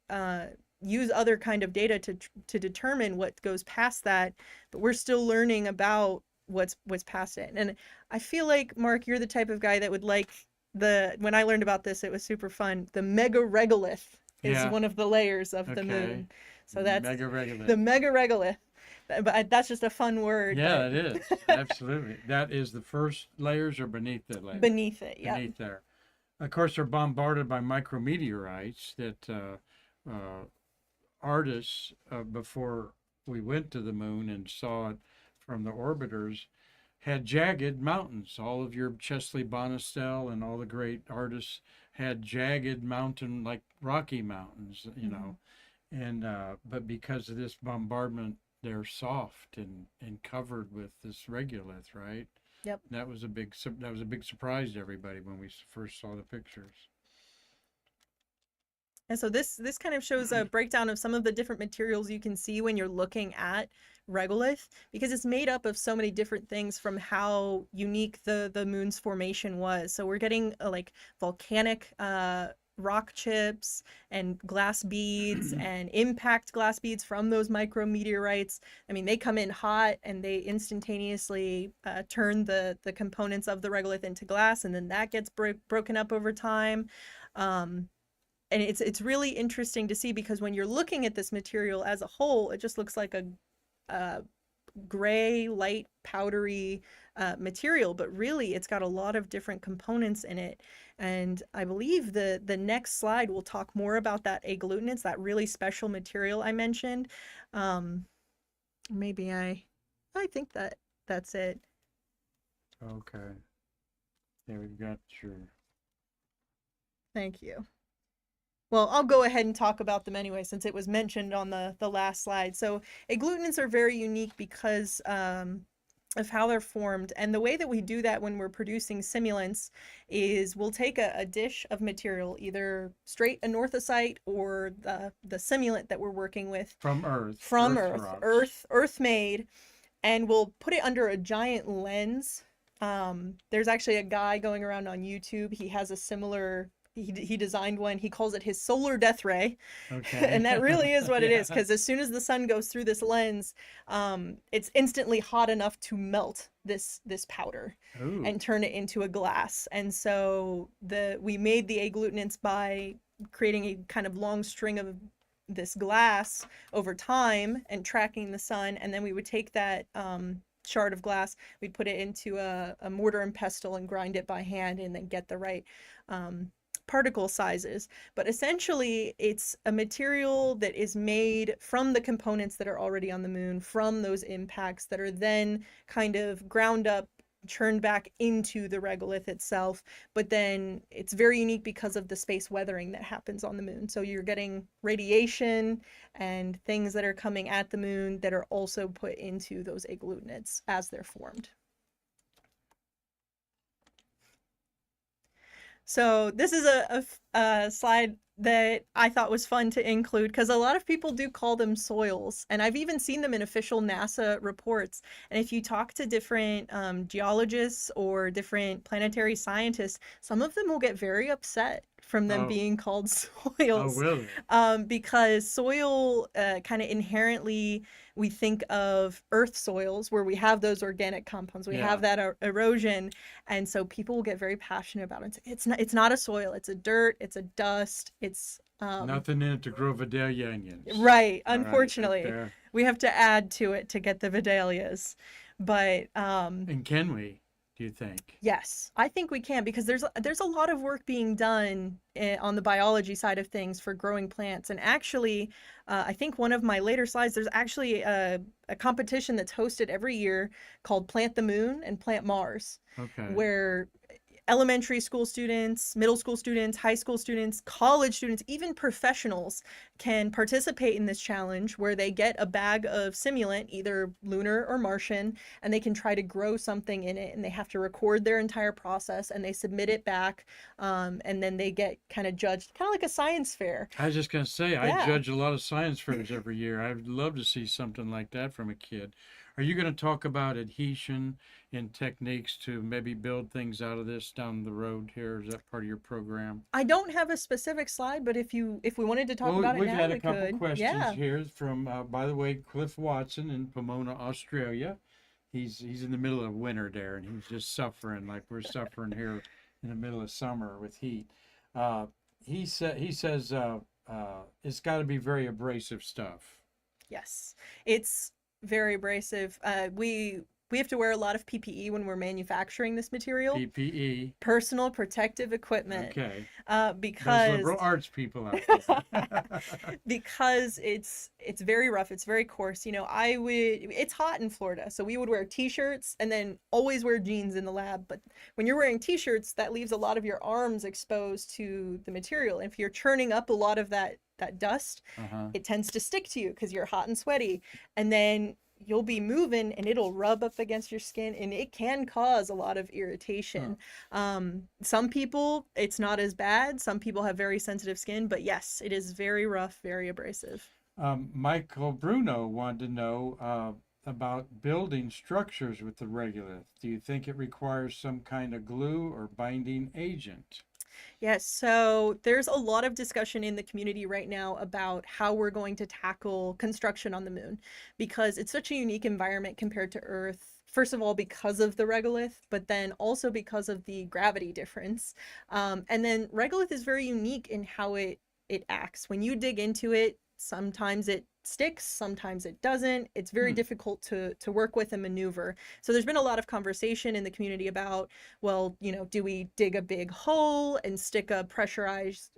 use other kind of data to determine what goes past that, but we're still learning about what's past it. And I feel like, Mark, you're the type of guy that would like when I learned about this, it was super fun. The mega regolith is one of the layers of the moon. So that's mega regolith. The mega regolith. But that's just a fun word. Yeah, But it is. Absolutely. That is the first layers or beneath that layer? beneath it, yep. Beneath there. Of course, they're bombarded by micrometeorites that artists, before we went to the moon and saw it from the orbiters, had jagged mountains. All of your Chesley Bonestell and all the great artists had jagged mountain, like Rocky Mountains, you know. And but because of this bombardment, they're soft and covered with this regolith, right? Yep. That was a big surprise to everybody when we first saw the pictures. And so this kind of shows a breakdown of some of the different materials you can see when you're looking at regolith, because it's made up of so many different things from how unique the moon's formation was. So we're getting like volcanic rock chips and glass beads and impact glass beads from those micrometeorites. I mean, they come in hot and they instantaneously turn the components of the regolith into glass, and then that gets broken up over time. And it's really interesting to see, because when you're looking at this material as a whole, it just looks like a gray, light, powdery material, but really it's got a lot of different components in it. And I believe the next slide will talk more about that agglutinin, that really special material I mentioned. Maybe I think that's it. Okay. Yeah, we've got your. Thank you. Well, I'll go ahead and talk about them anyway, since it was mentioned on the last slide. So agglutinins are very unique because of how they're formed. And the way that we do that when we're producing simulants is we'll take a dish of material, either straight anorthosite or the simulant that we're working with. From Earth. From Earth. Earth made, and we'll put it under a giant lens. There's actually a guy going around on YouTube. He has a similar... He designed one. He calls it his solar death ray. Okay. And that really is what it is, because as soon as the sun goes through this lens, it's instantly hot enough to melt this powder. Ooh. And turn it into a glass. And so we made the agglutinants by creating a kind of long string of this glass over time and tracking the sun, and then we would take that shard of glass, we'd put it into a mortar and pestle and grind it by hand, and then get the right particle sizes. But essentially it's a material that is made from the components that are already on the moon, from those impacts, that are then kind of ground up, churned back into the regolith itself. But then it's very unique because of the space weathering that happens on the moon. So you're getting radiation and things that are coming at the moon that are also put into those agglutinates as they're formed. So this is a slide that I thought was fun to include, because a lot of people do call them soils, and I've even seen them in official NASA reports. And if you talk to different geologists or different planetary scientists, some of them will get very upset from them being called soils. Oh, really? Because soil kind of inherently, we think of earth soils where we have those organic compounds, we have that erosion, and so people will get very passionate about it. It's not a soil, it's a dirt, it's a dust, it's nothing in it to grow Vidalia onions. Right, unfortunately. Right, we have to add to it to get the Vidalias. But and can we? Do you think? Yes, I think we can, because there's a lot of work being done on the biology side of things for growing plants. And actually, I think one of my later slides, there's actually a competition that's hosted every year called Plant the Moon and Plant Mars. Okay. Where elementary school students, middle school students, high school students, college students, even professionals can participate in this challenge, where they get a bag of simulant, either lunar or Martian, and they can try to grow something in it, and they have to record their entire process, and they submit it back, and then they get kind of judged, kind of like a science fair. I was just going to say, I judge a lot of science fairs every year. I'd love to see something like that from a kid. Are you going to talk about adhesion and techniques to maybe build things out of this down the road here? Is that part of your program? I don't have a specific slide, but if we wanted to talk about it now, we could. We've had a couple questions here from, by the way, Cliff Watson in Pomona, Australia. He's in the middle of winter there, and he's just suffering like we're suffering here in the middle of summer with heat. He says it's got to be very abrasive stuff. Yes, it's very abrasive. We have to wear a lot of PPE when we're manufacturing this material, PPE. personal protective equipment, Okay. Those because liberal arts people out there. because it's very rough, it's very coarse. It's hot in Florida, so we would wear t-shirts and then always wear jeans in the lab. But when you're wearing t-shirts, that leaves a lot of your arms exposed to the material. And if you're churning up a lot of that dust, Uh-huh. it tends to stick to you because you're hot and sweaty. And then you'll be moving and it'll rub up against your skin and it can cause a lot of irritation. Some people, it's not as bad. Some people have very sensitive skin, but yes, it is very rough, very abrasive. Michael Bruno wanted to know about building structures with the regolith. Do you think it requires some kind of glue or binding agent? Yes, so there's a lot of discussion in the community right now about how we're going to tackle construction on the moon because it's such a unique environment compared to Earth. First of all, because of the regolith, but then also because of the gravity difference. And then regolith is very unique in how it acts. When you dig into it, sometimes it sticks, sometimes it doesn't. It's very difficult to work with and maneuver. So there's been a lot of conversation in the community about, well, do we dig a big hole and stick a pressurized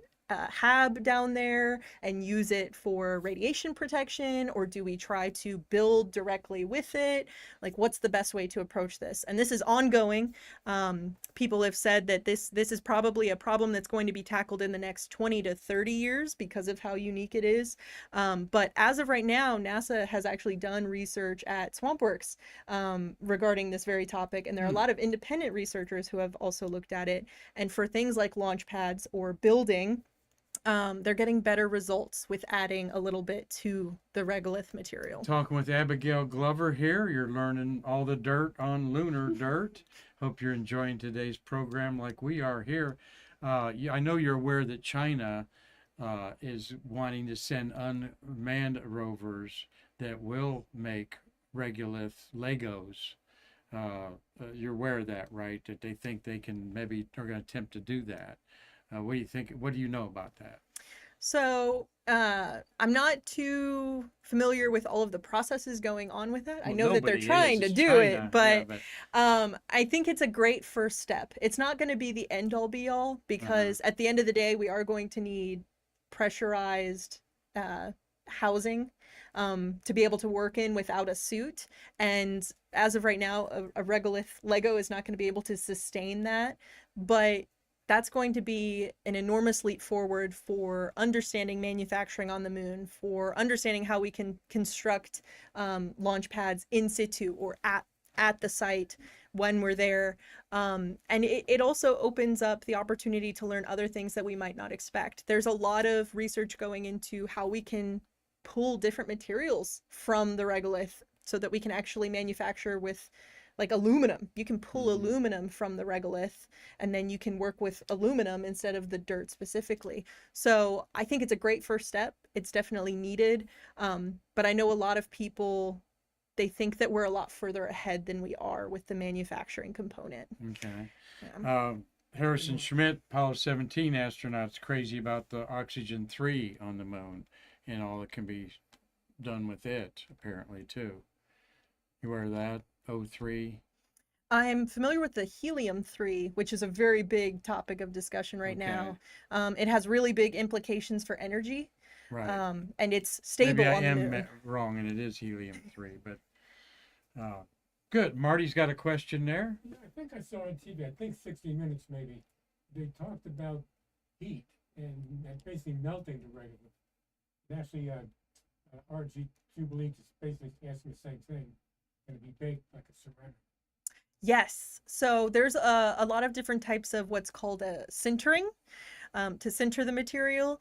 hab down there and use it for radiation protection, or do we try to build directly with it? Like, what's the best way to approach this? And this is ongoing. People have said that this is probably a problem that's going to be tackled in the next 20 to 30 years because of how unique it is. But as of right now, NASA has actually done research at SwampWorks regarding this very topic, and there are a lot of independent researchers who have also looked at it. And for things like launch pads or building, they're getting better results with adding a little bit to the regolith material. Talking with Abigail Glover here. You're learning all the dirt on lunar dirt. Hope you're enjoying today's program like we are here. I know you're aware that China is wanting to send unmanned rovers that will make regolith Legos. You're aware of that, right? That they think they can maybe are going to attempt to do that. What do you think? What do you know about that? So I'm not too familiar with all of the processes going on with that. I know that they're trying to do it, but I think it's a great first step. It's not going to be the end all be all because at the end of the day, we are going to need pressurized housing to be able to work in without a suit. And as of right now, a regolith Lego is not going to be able to sustain that. But that's going to be an enormous leap forward for understanding manufacturing on the moon, for understanding how we can construct launch pads in situ or at the site when we're there. And it also opens up the opportunity to learn other things that we might not expect. There's a lot of research going into how we can pull different materials from the regolith so that we can actually manufacture with like aluminum. You can pull aluminum from the regolith and then you can work with aluminum instead of the dirt specifically. So I think it's a great first step. It's definitely needed. But I know a lot of people, they think that we're a lot further ahead than we are with the manufacturing component. Okay. Yeah. Harrison Schmitt, Apollo 17 astronauts, crazy about the oxygen 3 on the moon and all that can be done with it, apparently, too. You aware of that? O3. I'm familiar with the helium-3, which is a very big topic of discussion right now. It has really big implications for energy. Right. And it's stable Maybe I on the am moon. wrong and it is helium-3, but good. Marty's got a question there. Yeah, I think I saw on TV, I think 60 Minutes maybe, they talked about heat and basically melting the regolith. And actually, RG2 believes it's basically asking the same thing, going to be baked like a ceramic. Yes. So there's a lot of different types of what's called a sintering, to sinter the material.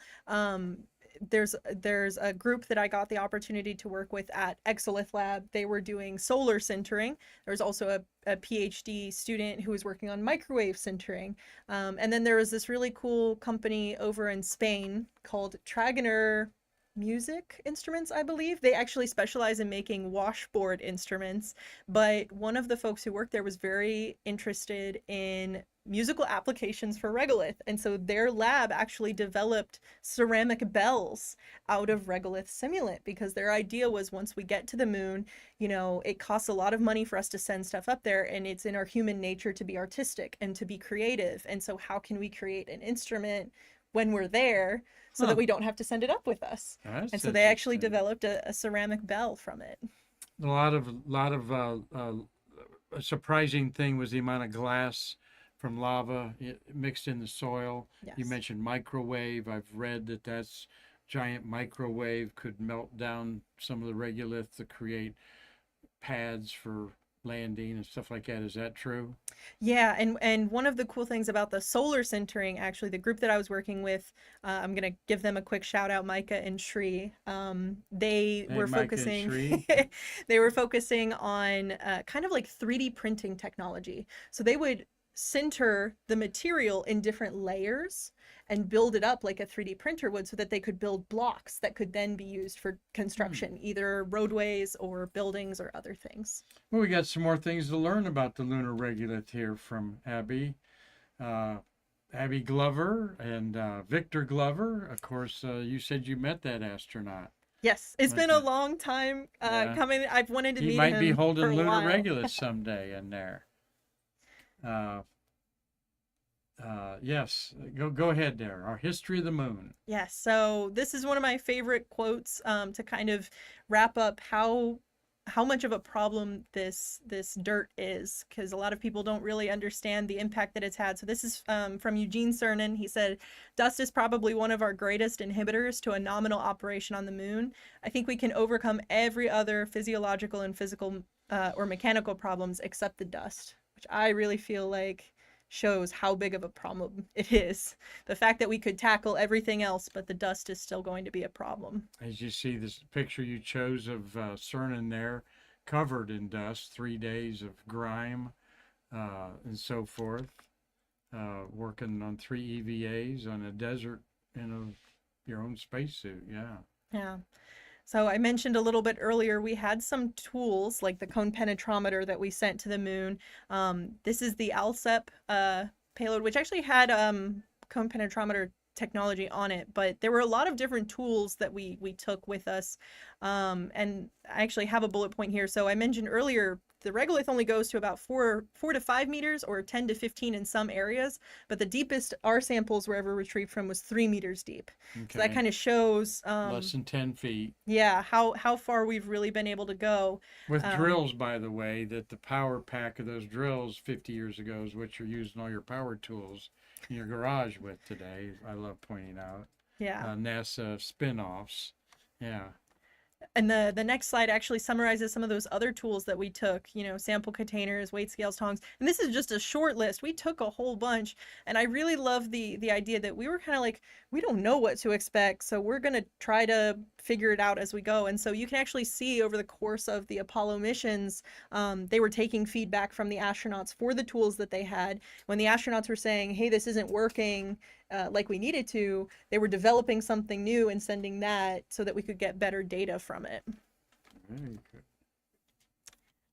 There's a group that I got the opportunity to work with at Exolith Lab. They were doing solar sintering. There was also a PhD student who was working on microwave sintering. And then there was this really cool company over in Spain called Tragener Music Instruments, I believe. They actually specialize in making washboard instruments, but one of the folks who worked there was very interested in musical applications for regolith. And so their lab actually developed ceramic bells out of regolith simulant, because their idea was, once we get to the moon, you know, it costs a lot of money for us to send stuff up there, and it's in our human nature to be artistic and to be creative. And so how can we create an instrument when we're there so that we don't have to send it up with us? That's and so they actually interesting. developed a ceramic bell from it. A lot of a surprising thing was the amount of glass from lava mixed in the soil. Yes. You mentioned microwave. I've read that that's giant microwave could melt down some of the regolith to create pads for landing and stuff like that. Is that true? Yeah, and one of the cool things about the solar sintering, actually, the group that I was working with, I'm gonna give them a quick shout out, Micah and Shri. They Hey, were Micah and focusing, Shri. they were focusing on kind of like 3D printing technology. So they would sinter the material in different layers and build it up like a 3D printer would, so that they could build blocks that could then be used for construction, either roadways or buildings or other things. Well, we got some more things to learn about the lunar regolith here from Abby. Abby Glover and Victor Glover. Of course, you said you met that astronaut. Yes, it's been a Okay. long time Yeah. coming. I've wanted to He meet might be him holding for a lunar while. regolith someday in there. Yes, go ahead there. Our history of the moon. Yes, so this is one of my favorite quotes to kind of wrap up how much of a problem this dirt is, because a lot of people don't really understand the impact that it's had. So this is from Eugene Cernan. He said, "Dust is probably one of our greatest inhibitors to a nominal operation on the moon. I think we can overcome every other physiological and physical or mechanical problems except the dust," which I really feel like shows how big of a problem it is. The fact that we could tackle everything else, but the dust is still going to be a problem. As you see this picture you chose of Cernan there, covered in dust, 3 days of grime and so forth, working on 3 EVAs on a desert in your own spacesuit. Yeah. Yeah. So I mentioned a little bit earlier, we had some tools like the cone penetrometer that we sent to the moon. This is the ALSEP payload, which actually had cone penetrometer technology on it, but there were a lot of different tools that we took with us. And I actually have a bullet point here. So I mentioned earlier, the regolith only goes to about 4 to 5 meters, or 10 to 15 in some areas, but the deepest our samples were ever retrieved from was 3 meters deep. Okay. So that kind of shows less than 10 feet. yeah, how far we've really been able to go. With drills, by the way, that the power pack of those drills 50 years ago is what you're using all your power tools in your garage with today. I love pointing out. Yeah. NASA spin-offs. Yeah. And the next slide actually summarizes some of those other tools that we took, you know, sample containers, weight scales, tongs. And this is just a short list. We took a whole bunch. And I really love the idea that we were kind of like, we don't know what to expect, so we're going to try to figure it out as we go. And so you can actually see over the course of the Apollo missions, they were taking feedback from the astronauts for the tools that they had. When the astronauts were saying, hey, this isn't working like we needed to, they were developing something new and sending that so that we could get better data from it. Very good.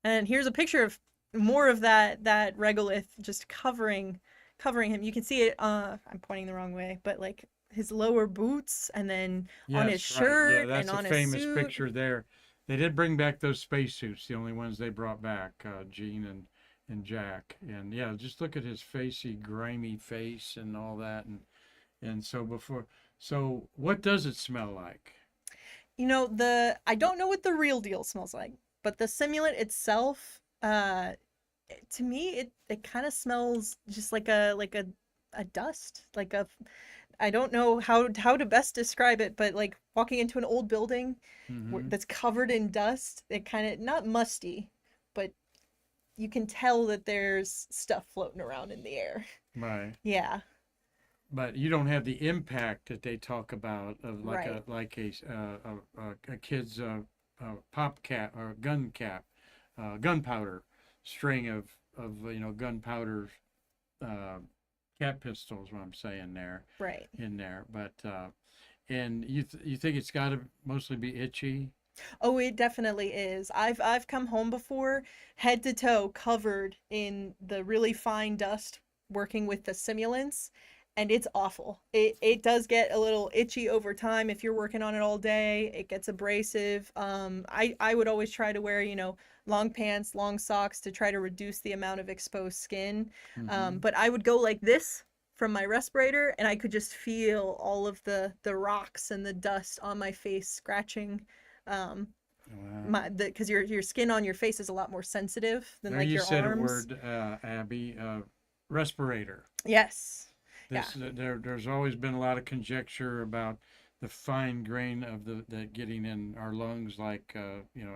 And here's a picture of more of that regolith just covering him. You can see it, I'm pointing the wrong way, but like his lower boots, and then on his shirt, right. Yeah, that's and on a his famous suit. picture there. They did bring back those spacesuits, the only ones they brought back, Gene and Jack. And yeah, just look at his facey, grimy face and all that. And so what does it smell like? You know, I don't know what the real deal smells like, but the simulant itself, to me, it kind of smells just like a dust, like a, I don't know how to best describe it, but like walking into an old building that's covered in dust, it kind of, not musty, but you can tell that there's stuff floating around in the air. Right. Yeah. But you don't have the impact that they talk about of like Right. a kid's pop cap or gun cap, gunpowder string of gunpowder cap pistols. What I'm saying there, Right. in there. But and you think it's got to mostly be itchy? Oh, it definitely is. I've come home before, head to toe covered in the really fine dust working with the simulants, and it's awful. It does get a little itchy over time if you're working on it all day. It gets abrasive. I would always try to wear, long pants, long socks to try to reduce the amount of exposed skin. But I would go like this from my respirator, and I could just feel all of the rocks and the dust on my face scratching. Wow. Because your skin on your face is a lot more sensitive than There like you your said arms. a word, Abby, respirator. Yes. Yeah. There's always been a lot of conjecture about the fine grain of the getting in our lungs, like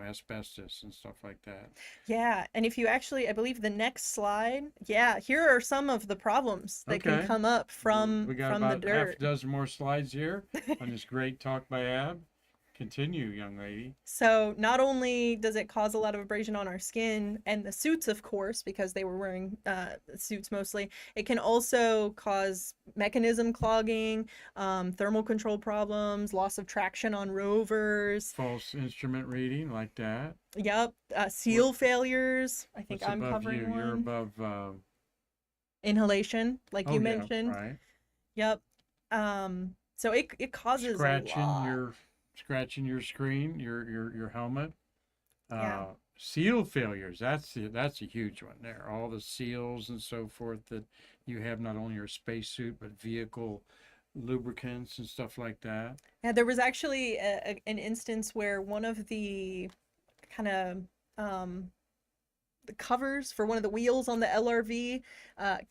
asbestos and stuff like that. Yeah, and if you actually, I believe the next slide, yeah, here are some of the problems that can Okay, come up we got from the about half a dirt. dozen more slides here on this great talk by Ab. Continue, young lady. So not only does it cause a lot of abrasion on our skin and the suits, of course, because they were wearing suits mostly, it can also cause mechanism clogging, thermal control problems, loss of traction on rovers. False instrument reading like that. Yep, What, seal failures. I think what's I'm above you? covering You're one. above. Inhalation, like Oh you yeah, mentioned. right. Yep. So it causes a lot. Scratching your screen, your helmet. Yeah. Seal failures. That's a huge one there. All the seals and so forth that you have not only your spacesuit but vehicle lubricants and stuff like that. Yeah, there was actually an instance where one of the kind of the covers for one of the wheels on the LRV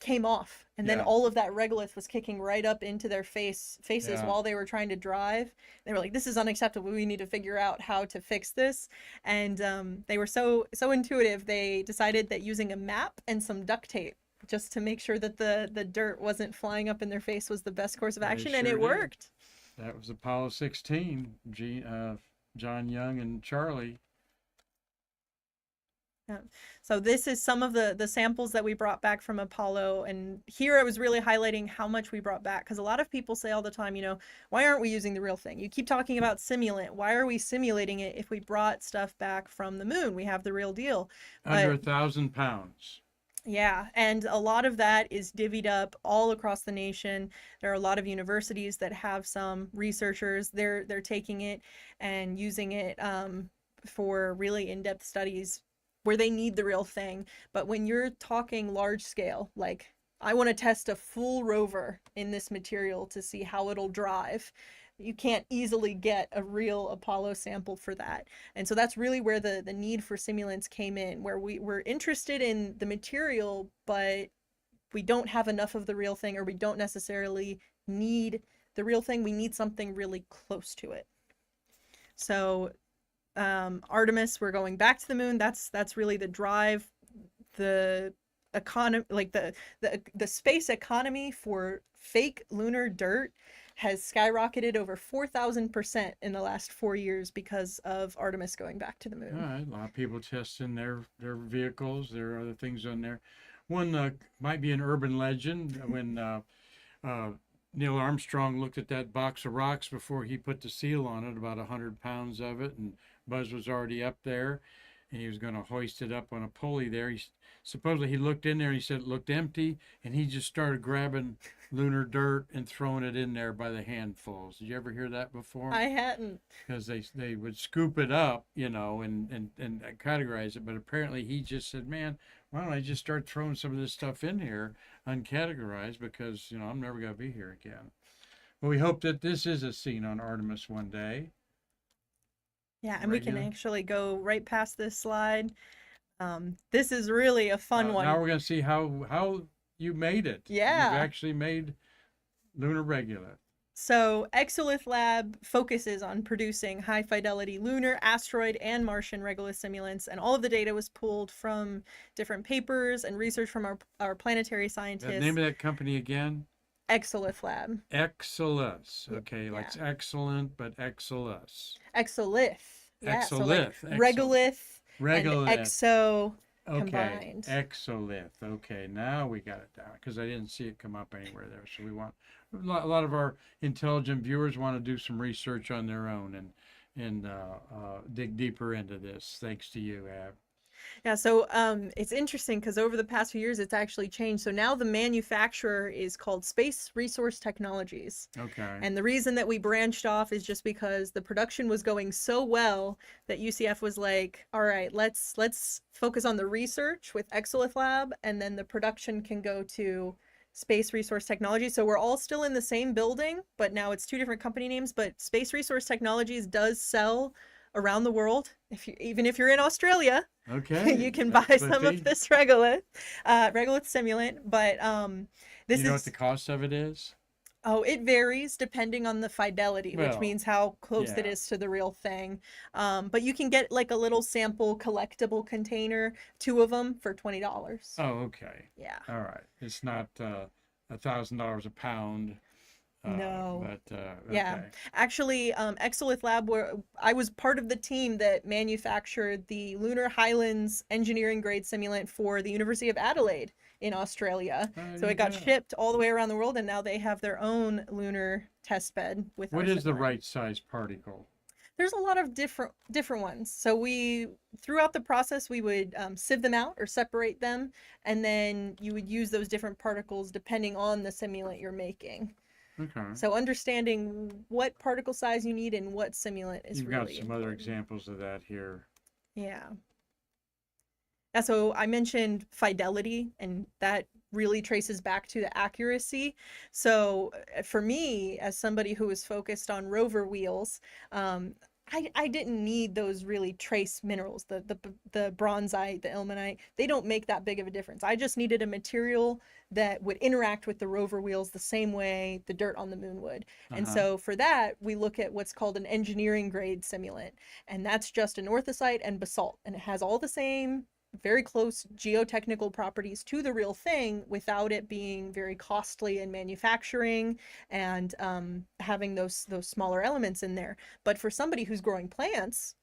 came off, and then Yeah, all of that regolith was kicking right up into their faces yeah. while they were trying to drive. They were like, "This is unacceptable. We need to figure out how to fix this." And they were so intuitive. They decided that using a map and some duct tape just to make sure that the dirt wasn't flying up in their face was the best course of They action, and sure it did. worked. That was Apollo 16. John Young and Charlie. Yeah. So this is some of the samples that we brought back from Apollo, and here I was really highlighting how much we brought back, because a lot of people say all the time, why aren't we using the real thing? You keep talking about simulant. Why are we simulating it if we brought stuff back from the moon? We have the real deal. Under But 1,000 pounds. yeah, and a lot of that is divvied up all across the nation. There are a lot of universities that have some researchers. They're taking it and using it for really in-depth studies where they need the real thing. But when you're talking large scale, like I want to test a full rover in this material to see how it'll drive, you can't easily get a real Apollo sample for that. And so that's really where the need for simulants came in, where we were interested in the material, but we don't have enough of the real thing, or we don't necessarily need the real thing. We need something really close to it. So Artemis, we're going back to the moon. That's really the drive. The economy, like the space economy for fake lunar dirt has skyrocketed over 4,000% in the last 4 years because of Artemis going back to the All moon. right, a lot of people testing their vehicles. There are other things on there. One might be an urban legend when Neil Armstrong looked at that box of rocks before he put the seal on it, about 100 pounds of it, and Buzz was already up there, and he was going to hoist it up on a pulley there. Supposedly he looked in there and he said it looked empty, and he just started grabbing lunar dirt and throwing it in there by the handfuls. Did you ever hear that before? I hadn't. Because they would scoop it up, and categorize it. But apparently he just said, "Man, why don't I just start throwing some of this stuff in here, uncategorized, because I'm never gonna be here again." Well, we hope that this is a scene on Artemis one day. Yeah, and we can Regular. actually go right past this slide. This is really a fun Now one. we're gonna see how you made it. You've Yeah. actually made lunar regolith. So, Exolith Lab focuses on producing high fidelity lunar, asteroid, and Martian regolith simulants, and all of the data was pulled from different papers and research from our planetary The scientists. name of that company again? Exolith Lab. Excellus. Okay, like Yeah. excellent, but Excellus. Exolith. Yeah, so like Exolith. regolith and Regolith. exo Okay, combined. exolith. Okay, now we got it down because I didn't see it come up anywhere there. So we want a lot of our intelligent viewers want to do some research on their own and dig deeper into this. Thanks to you, Ab. Yeah, so it's interesting because over the past few years, it's actually changed. So now the manufacturer is called Space Resource Technologies. Okay. And the reason that we branched off is just because the production was going so well that UCF was like, all right, let's focus on the research with Exolith Lab, and then the production can go to Space Resource Technology. So we're all still in the same building, but now it's two different company names. But Space Resource Technologies does sell around the world. Even if you're in Australia, Okay. you can buy some of Slippy, this regolith stimulant. But this you know what is the cost of it is? oh, it varies depending on the fidelity, which Well, means how close it yeah. is to the real thing. But you can get like a little sample collectible container, two of them for $20. Oh, okay. Yeah. All right. It's not $1,000 a pound, No. but Yeah. okay. Actually, Exolith Lab, where I was part of the team that manufactured the Lunar Highlands engineering grade simulant for the University of Adelaide in Australia. There So you it got go. shipped all the way around the world, and now they have their own lunar test bed with our What is the simulant. right size particle? There's a lot of different ones. So we throughout the process we would sieve them out or separate them, and then you would use those different particles depending on the simulant you're making. Okay. So understanding what particle size you need and what simulant is You've got really some other important. examples of that here. Yeah. Yeah, so I mentioned fidelity, and that really traces back to the accuracy. So for me, as somebody who was focused on rover wheels, I didn't need those really trace minerals, the bronzite, the ilmenite. They don't make that big of a difference. I just needed a material that would interact with the rover wheels the same way the dirt on the moon would. And Uh-huh. so for that, we look at what's called an engineering grade simulant, and that's just an orthosite and basalt, and it has all the same very close geotechnical properties to the real thing without it being very costly in manufacturing and having those smaller elements in there. But for somebody who's growing plants,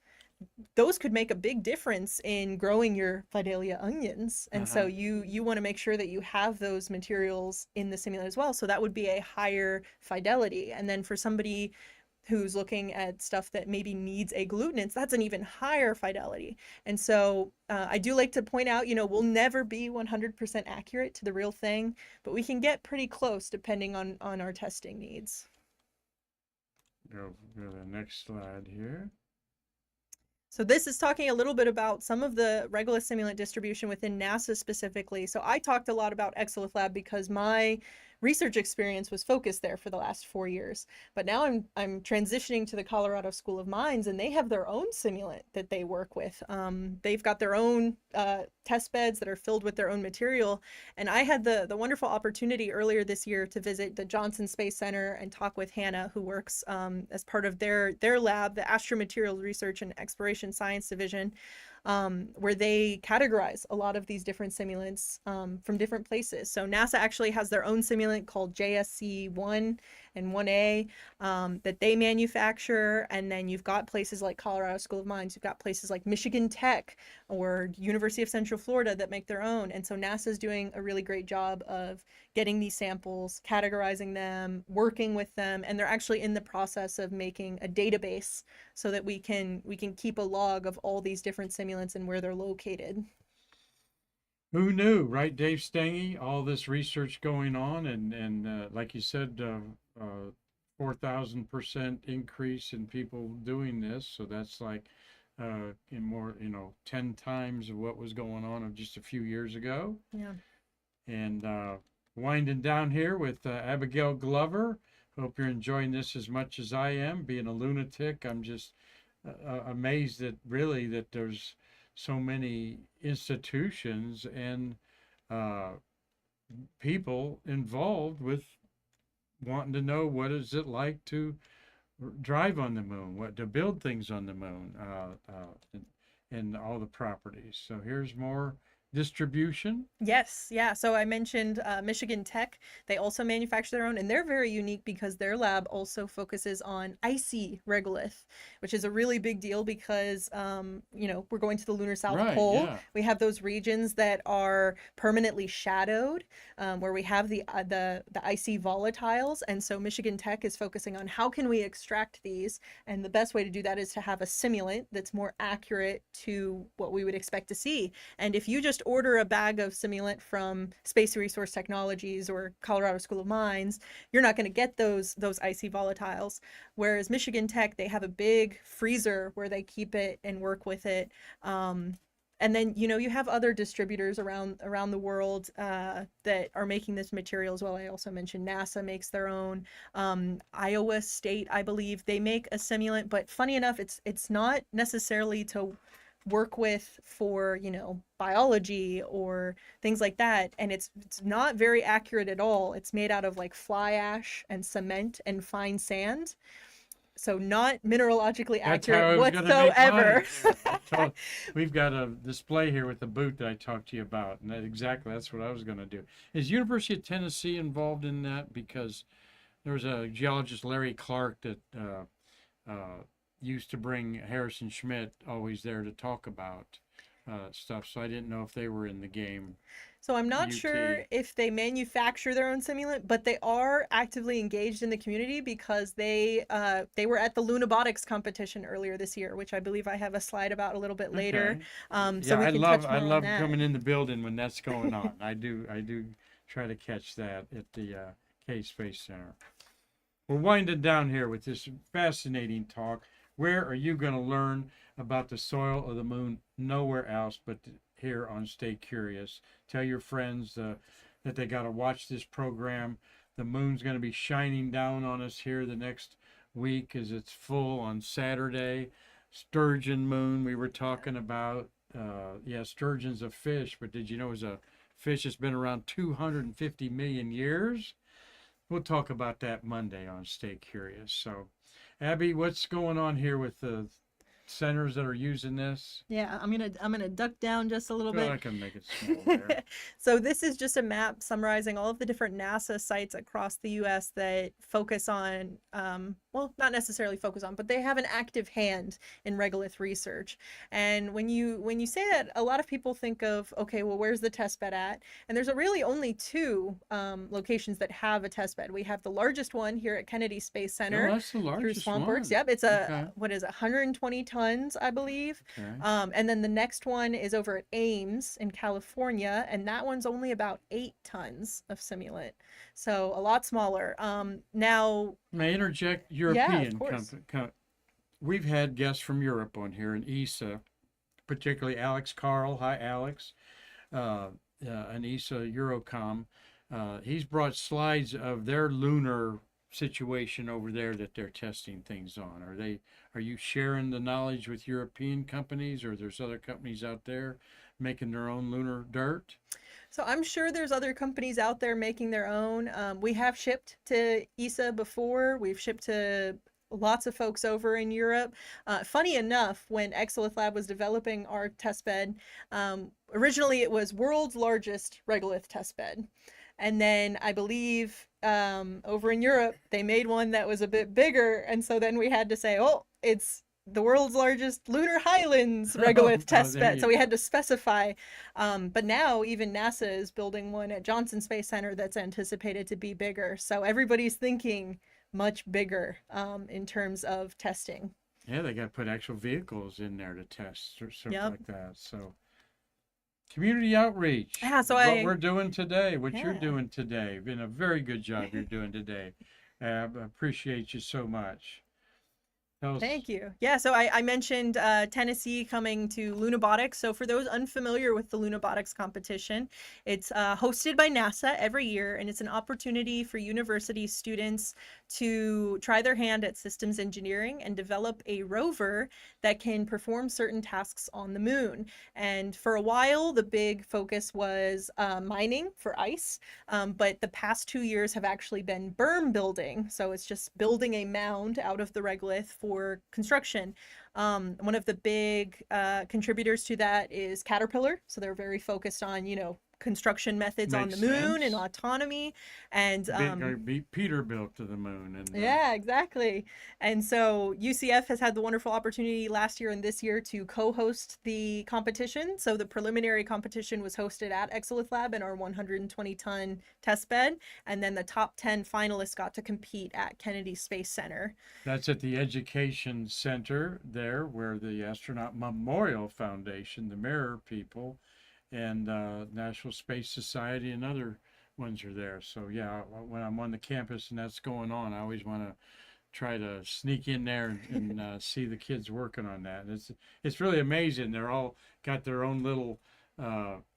those could make a big difference in growing your Fidelia onions. And so Uh-huh. you want to make sure that you have those materials in the simulant as well. So that would be a higher fidelity. And then for somebody who's looking at stuff that maybe needs agglutinants, that's an even higher fidelity. And so I do like to point out, we'll never be 100% accurate to the real thing, but we can get pretty close depending on our testing needs. Go to the next slide here. So this is talking a little bit about some of the regolith simulant distribution within NASA specifically. So I talked a lot about Exolith Lab because my research experience was focused there for the last 4 years. But now I'm transitioning to the Colorado School of Mines, and they have their own simulant that they work with. They've got their own test beds that are filled with their own material. And I had the wonderful opportunity earlier this year to visit the Johnson Space Center and talk with Hannah, who works as part of their lab, the Astromaterials Research and Exploration Science Division, where they categorize a lot of these different simulants from different places. So NASA actually has their own simulant called JSC1 and 1A that they manufacture. And then you've got places like Colorado School of Mines, you've got places like Michigan Tech or University of Central Florida that make their own. And so NASA's doing a really great job of getting these samples, categorizing them, working with them, and they're actually in the process of making a database so that we can keep a log of all these different simulants and where they're located. Who knew, right, Dave Stange? All this research going on, and like you said, 4,000% increase in people doing this. So that's like in more, 10 times of what was going on of just a few years ago. Yeah. And winding down here with Abigail Glover. Hope you're enjoying this as much as I am. Being a lunatic, I'm just amazed that there's so many institutions and people involved with wanting to know what is it like to drive on the moon, what to build things on the moon, and all the properties. So here's more distribution? Yes, yeah. So I mentioned Michigan Tech. They also manufacture their own, and they're very unique because their lab also focuses on icy regolith, which is a really big deal because, we're going to the lunar South Right, Pole. yeah. We have those regions that are permanently shadowed, where we have the icy volatiles, and so Michigan Tech is focusing on how can we extract these, and the best way to do that is to have a simulant that's more accurate to what we would expect to see. And if you just order a bag of simulant from Space Resource Technologies or Colorado School of Mines, you're not going to get those icy volatiles. Whereas Michigan Tech, they have a big freezer where they keep it and work with it. And then you have other distributors around the world that are making this material as well. I also mentioned NASA makes their own. Iowa State, I believe, they make a simulant, but funny enough, it's not necessarily to work with for biology or things like that, and it's not very accurate at all. It's made out of like fly ash and cement and fine sand, so not mineralogically That's how I accurate was going to make whatsoever. mine. Yeah, we've got a display here with the boot that I talked to you about, and that's what I was going to do. Is University of Tennessee involved in that? Because there was a geologist, Larry Clark, that used to bring Harrison Schmidt always there to talk about stuff. So I didn't know if they were in the game. So I'm not UT. sure if they manufacture their own simulant, but they are actively engaged in the community because they were at the Lunabotics competition earlier this year, which I believe I have a slide about a little bit later. Okay. So Yeah, we I can love touch I more on love that. coming in the building when that's going on. I do try to catch that at the K Space Center. We're winding down here with this fascinating talk. Where are you going to learn about the soil of the moon? Nowhere else but here on Stay Curious. Tell your friends that they got to watch this program. The moon's going to be shining down on us here the next week as it's full on Saturday. Sturgeon moon we were talking about. Yeah, sturgeon's a fish, but did you know it's a fish that's been around 250 million years? We'll talk about that Monday on Stay Curious. So, Abby, what's going on here with the centers that are using this? Yeah, I'm gonna duck down just a little Well, bit. I can make it small there. So this is just a map summarizing all of the different NASA sites across the U.S. that focus on, well, not necessarily focus on, but they have an active hand in regolith research. And when you say that, a lot of people think of, okay, well, where's the test bed at? And there's really only two locations that have a test bed. We have the largest one here at Kennedy Space Center. Oh, that's the Through largest SwampWorks. one. Yep, it's Okay. what is it, 120 tons, I believe. Okay. And then the next one is over at Ames in California, and that one's only about 8 tons of simulant, so a lot smaller. Now, May I interject? yeah, of European course. We've had guests from Europe on here, and ESA, particularly Alex Carl. Hi, Alex. And ESA Eurocom. He's brought slides of their lunar situation over there that they're testing things on. Are you sharing the knowledge with European companies, or there's other companies out there making their own lunar dirt? So I'm sure there's other companies out there making their own. We have shipped to ESA before. We've shipped to lots of folks over in Europe. Funny enough, when Exolith Lab was developing our test bed, originally it was world's largest regolith test bed. And then I believe over in Europe, they made one that was a bit bigger. And so then we had to say, oh, it's the world's largest lunar highlands regolith test there bed. you So we go. had to specify. But now even NASA is building one at Johnson Space Center that's anticipated to be bigger. So everybody's thinking much bigger in terms of testing. Yeah, they got to put actual vehicles in there to test or something Yep. like that. So, community outreach. Yeah, so What we're doing today, what you're Yeah. doing today. Been a very good job you're doing today. I appreciate you so much. Tell us. Thank you. Yeah, so I mentioned Tennessee coming to Lunabotics. So for those unfamiliar with the Lunabotics competition, it's hosted by NASA every year, and it's an opportunity for university students to try their hand at systems engineering and develop a rover that can perform certain tasks on the moon. And for a while, the big focus was mining for ice, but the past 2 years have actually been berm building. So it's just building a mound out of the regolith for construction. One of the big contributors to that is Caterpillar. So they're very focused on, construction methods on the Makes moon and sense. autonomy. And Beat Peterbilt to the moon, and yeah, exactly. And so UCF has had the wonderful opportunity last year and this year to co-host the competition. So the preliminary competition was hosted at Exolith Lab in our 120-ton test bed, and then the top 10 finalists got to compete at Kennedy Space Center. that's at the Education Center there, where the Astronaut Memorial Foundation, the Mirror people, and National Space Society and other ones are there. So yeah, when I'm on the campus and that's going on, I always want to try to sneak in there and see the kids working on that. And it's really amazing. They're all got their own little.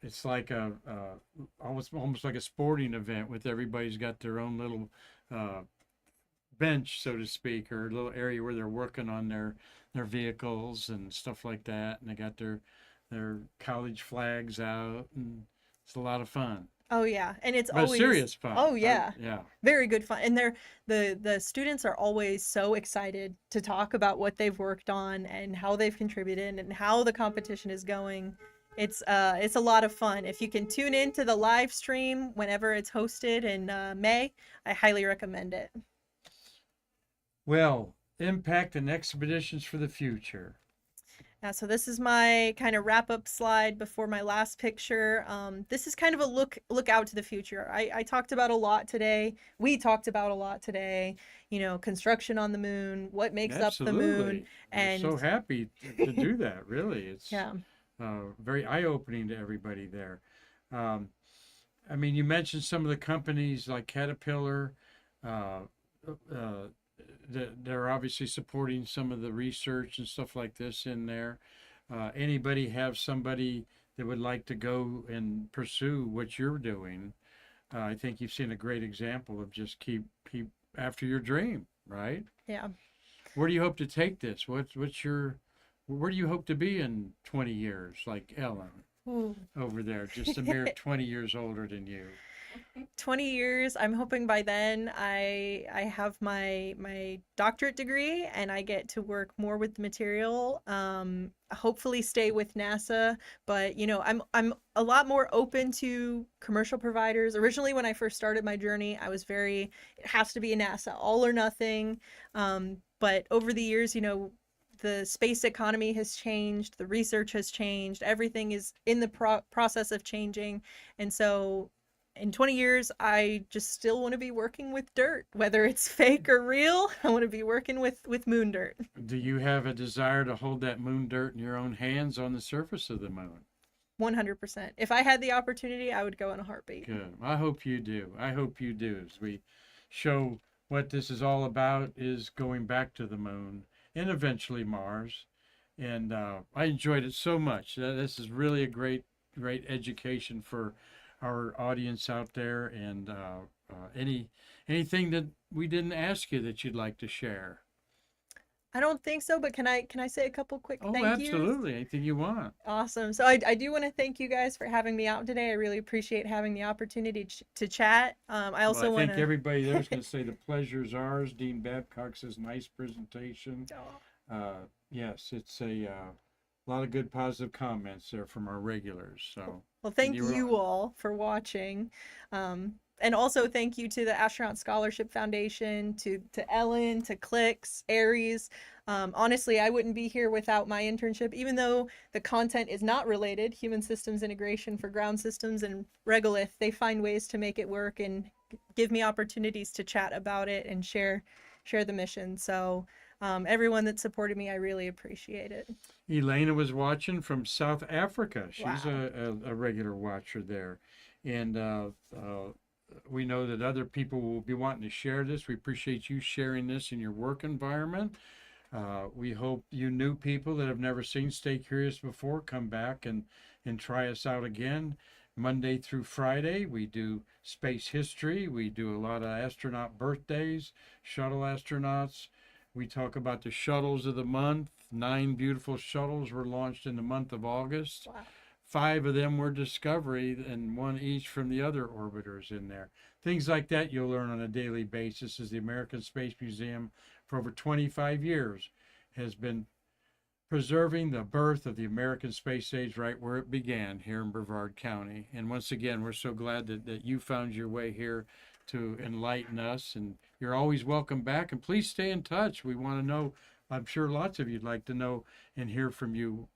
It's like a almost like a sporting event with everybody's got their own little bench, so to speak, or a little area where they're working on their vehicles and stuff like that. And they got their college flags out, and it's a lot of fun. Oh yeah, and it's But always serious fun. Oh yeah. Yeah. Very good fun. And the students are always so excited to talk about what they've worked on and how they've contributed and how the competition is going. It's a lot of fun. If you can tune into the live stream whenever it's hosted in May, I highly recommend it. Well, impact and expeditions for the future. Yeah, so this is my kind of wrap up slide before my last picture. This is kind of a look out to the future. I talked about a lot today. We talked about a lot today. Construction on the moon, what makes up the moon, Absolutely. We're and so happy to do that. Really, it's yeah, very eye-opening to everybody there. Um, I mean, you mentioned some of the companies like Caterpillar. Uh, uh, they're obviously supporting some of the research and stuff like this in there. Anybody have somebody that would like to go and pursue what you're doing? I think you've seen a great example of just keep after your dream, right? yeah. Where do you hope to take this? Where do you hope to be in 20 years, like Ellen Ooh. over there, just a mere 20 years older than you? 20 years. I'm hoping by then I have my doctorate degree and I get to work more with the material. Hopefully stay with NASA, but I'm a lot more open to commercial providers. Originally, when I first started my journey, I was it has to be a NASA, all or nothing. But over the years, the space economy has changed, the research has changed, everything is in the process of changing, and so in 20 years, I just still want to be working with dirt, whether it's fake or real. I want to be working with moon dirt. Do you have a desire to hold that moon dirt in your own hands on the surface of the moon? 100%. If I had the opportunity, I would go in a heartbeat. Good. I hope you do. I hope you do. As we show what this is all about is going back to the moon and eventually Mars. And I enjoyed it so much. This is really a great education for our audience out there, and anything that we didn't ask you that you'd like to share. I don't think so, but can I say a couple quick Oh, thank yous? absolutely. Anything you want. Awesome. So I do want to thank you guys for having me out today. I really appreciate having the opportunity to chat. I also Well, I want think everybody there's going to say the pleasure's ours. Dean Babcock says nice presentation. Yes, it's a lot of good positive comments there from our regulars. So well, thank you were you on. all for watching. And also thank you to the Astronaut Scholarship Foundation, to Ellen, to Clicks, Aries. Honestly, I wouldn't be here without my internship, even though the content is not related. Human systems integration for ground systems and regolith, they find ways to make it work and give me opportunities to chat about it and share the mission. So everyone that supported me, I really appreciate it. Elena was watching from South Africa. She's Wow. a regular watcher there. And we know that other people will be wanting to share this. We appreciate you sharing this in your work environment. We hope you new people that have never seen Stay Curious before come back and try us out again. Monday through Friday, we do space history. We do a lot of astronaut birthdays, shuttle astronauts. We talk about the shuttles of the month. 9 beautiful shuttles were launched in the month of August. Wow. 5 of them were Discovery and 1 each from the other orbiters in there. Things like that you'll learn on a daily basis as the American Space Museum for over 25 years has been preserving the birth of the American space age right where it began here in Brevard County. And once again, we're so glad that you found your way here to enlighten us. And you're always welcome back. And please stay in touch. We want to know, I'm sure lots of you'd like to know and hear from you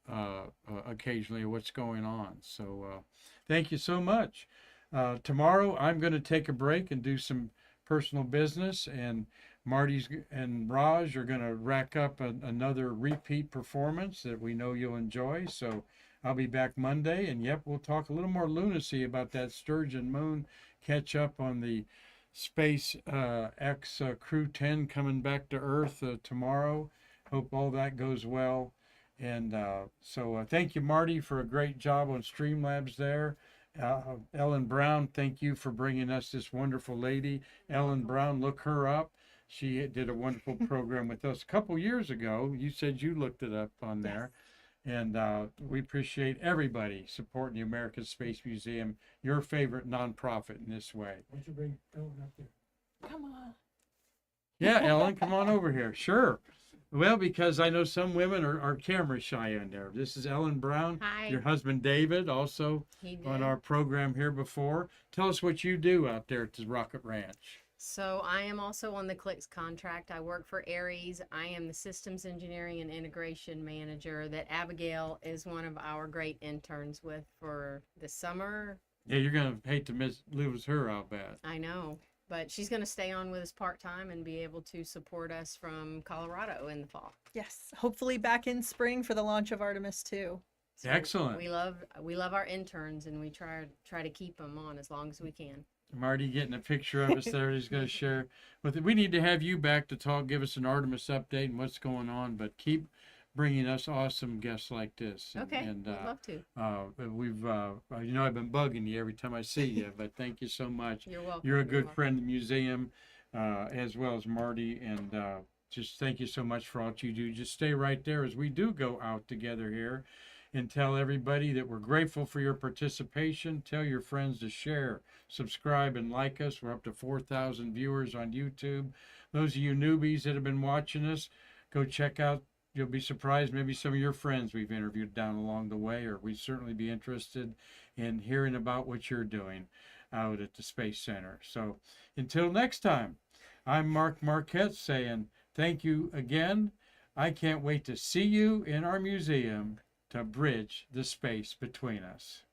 occasionally what's going on. So thank you so much. Tomorrow, I'm going to take a break and do some personal business, and Marty's and Raj are going to rack up another repeat performance that we know you'll enjoy. So I'll be back Monday, and yep, we'll talk a little more lunacy about that Sturgeon moon, catch up on the Space X Crew 10 coming back to Earth tomorrow. Hope all that goes well. And so thank you, Marty, for a great job on Streamlabs there. Ellen Brown, thank you for bringing us this wonderful lady. Ellen Brown, look her up. She did a wonderful program with us a couple years ago. You said you looked it up on there. And we appreciate everybody supporting the American Space Museum, your favorite nonprofit in this way. Why don't you bring Ellen up there? Come on. Yeah, Ellen, come on over here. Sure. Well, because I know some women are camera shy in there. This is Ellen Brown. Hi. Your husband David, also He did. on our program here before. Tell us what you do out there at the Rocket Ranch. So I am also on the Clicks contract. I work for Aries. I am the systems engineering and integration manager that Abigail is one of our great interns with for the summer. Yeah, you're going to hate to lose her, I'll bet. I know, but she's going to stay on with us part-time and be able to support us from Colorado in the fall. Yes, hopefully back in spring for the launch of Artemis 2. So Excellent. We love our interns, and we try to keep them on as long as we can. Marty getting a picture of us there. He's going to share with it. We need to have you back to talk, give us an Artemis update and what's going on, but keep bringing us awesome guests like this. Okay, And, we'd love to. we've, I've been bugging you every time I see you, but thank you so much. You're welcome. You're a You're good welcome. friend of the museum, as well as Marty, and just thank you so much for all that you do. Just stay right there as we do go out together here, and tell everybody that we're grateful for your participation. Tell your friends to share, subscribe, and like us. We're up to 4,000 viewers on YouTube. Those of you newbies that have been watching us, go check out. You'll be surprised, maybe some of your friends we've interviewed down along the way, or we'd certainly be interested in hearing about what you're doing out at the Space Center. So until next time, I'm Mark Marquette saying thank you again. I can't wait to see you in our museum to bridge the space between us.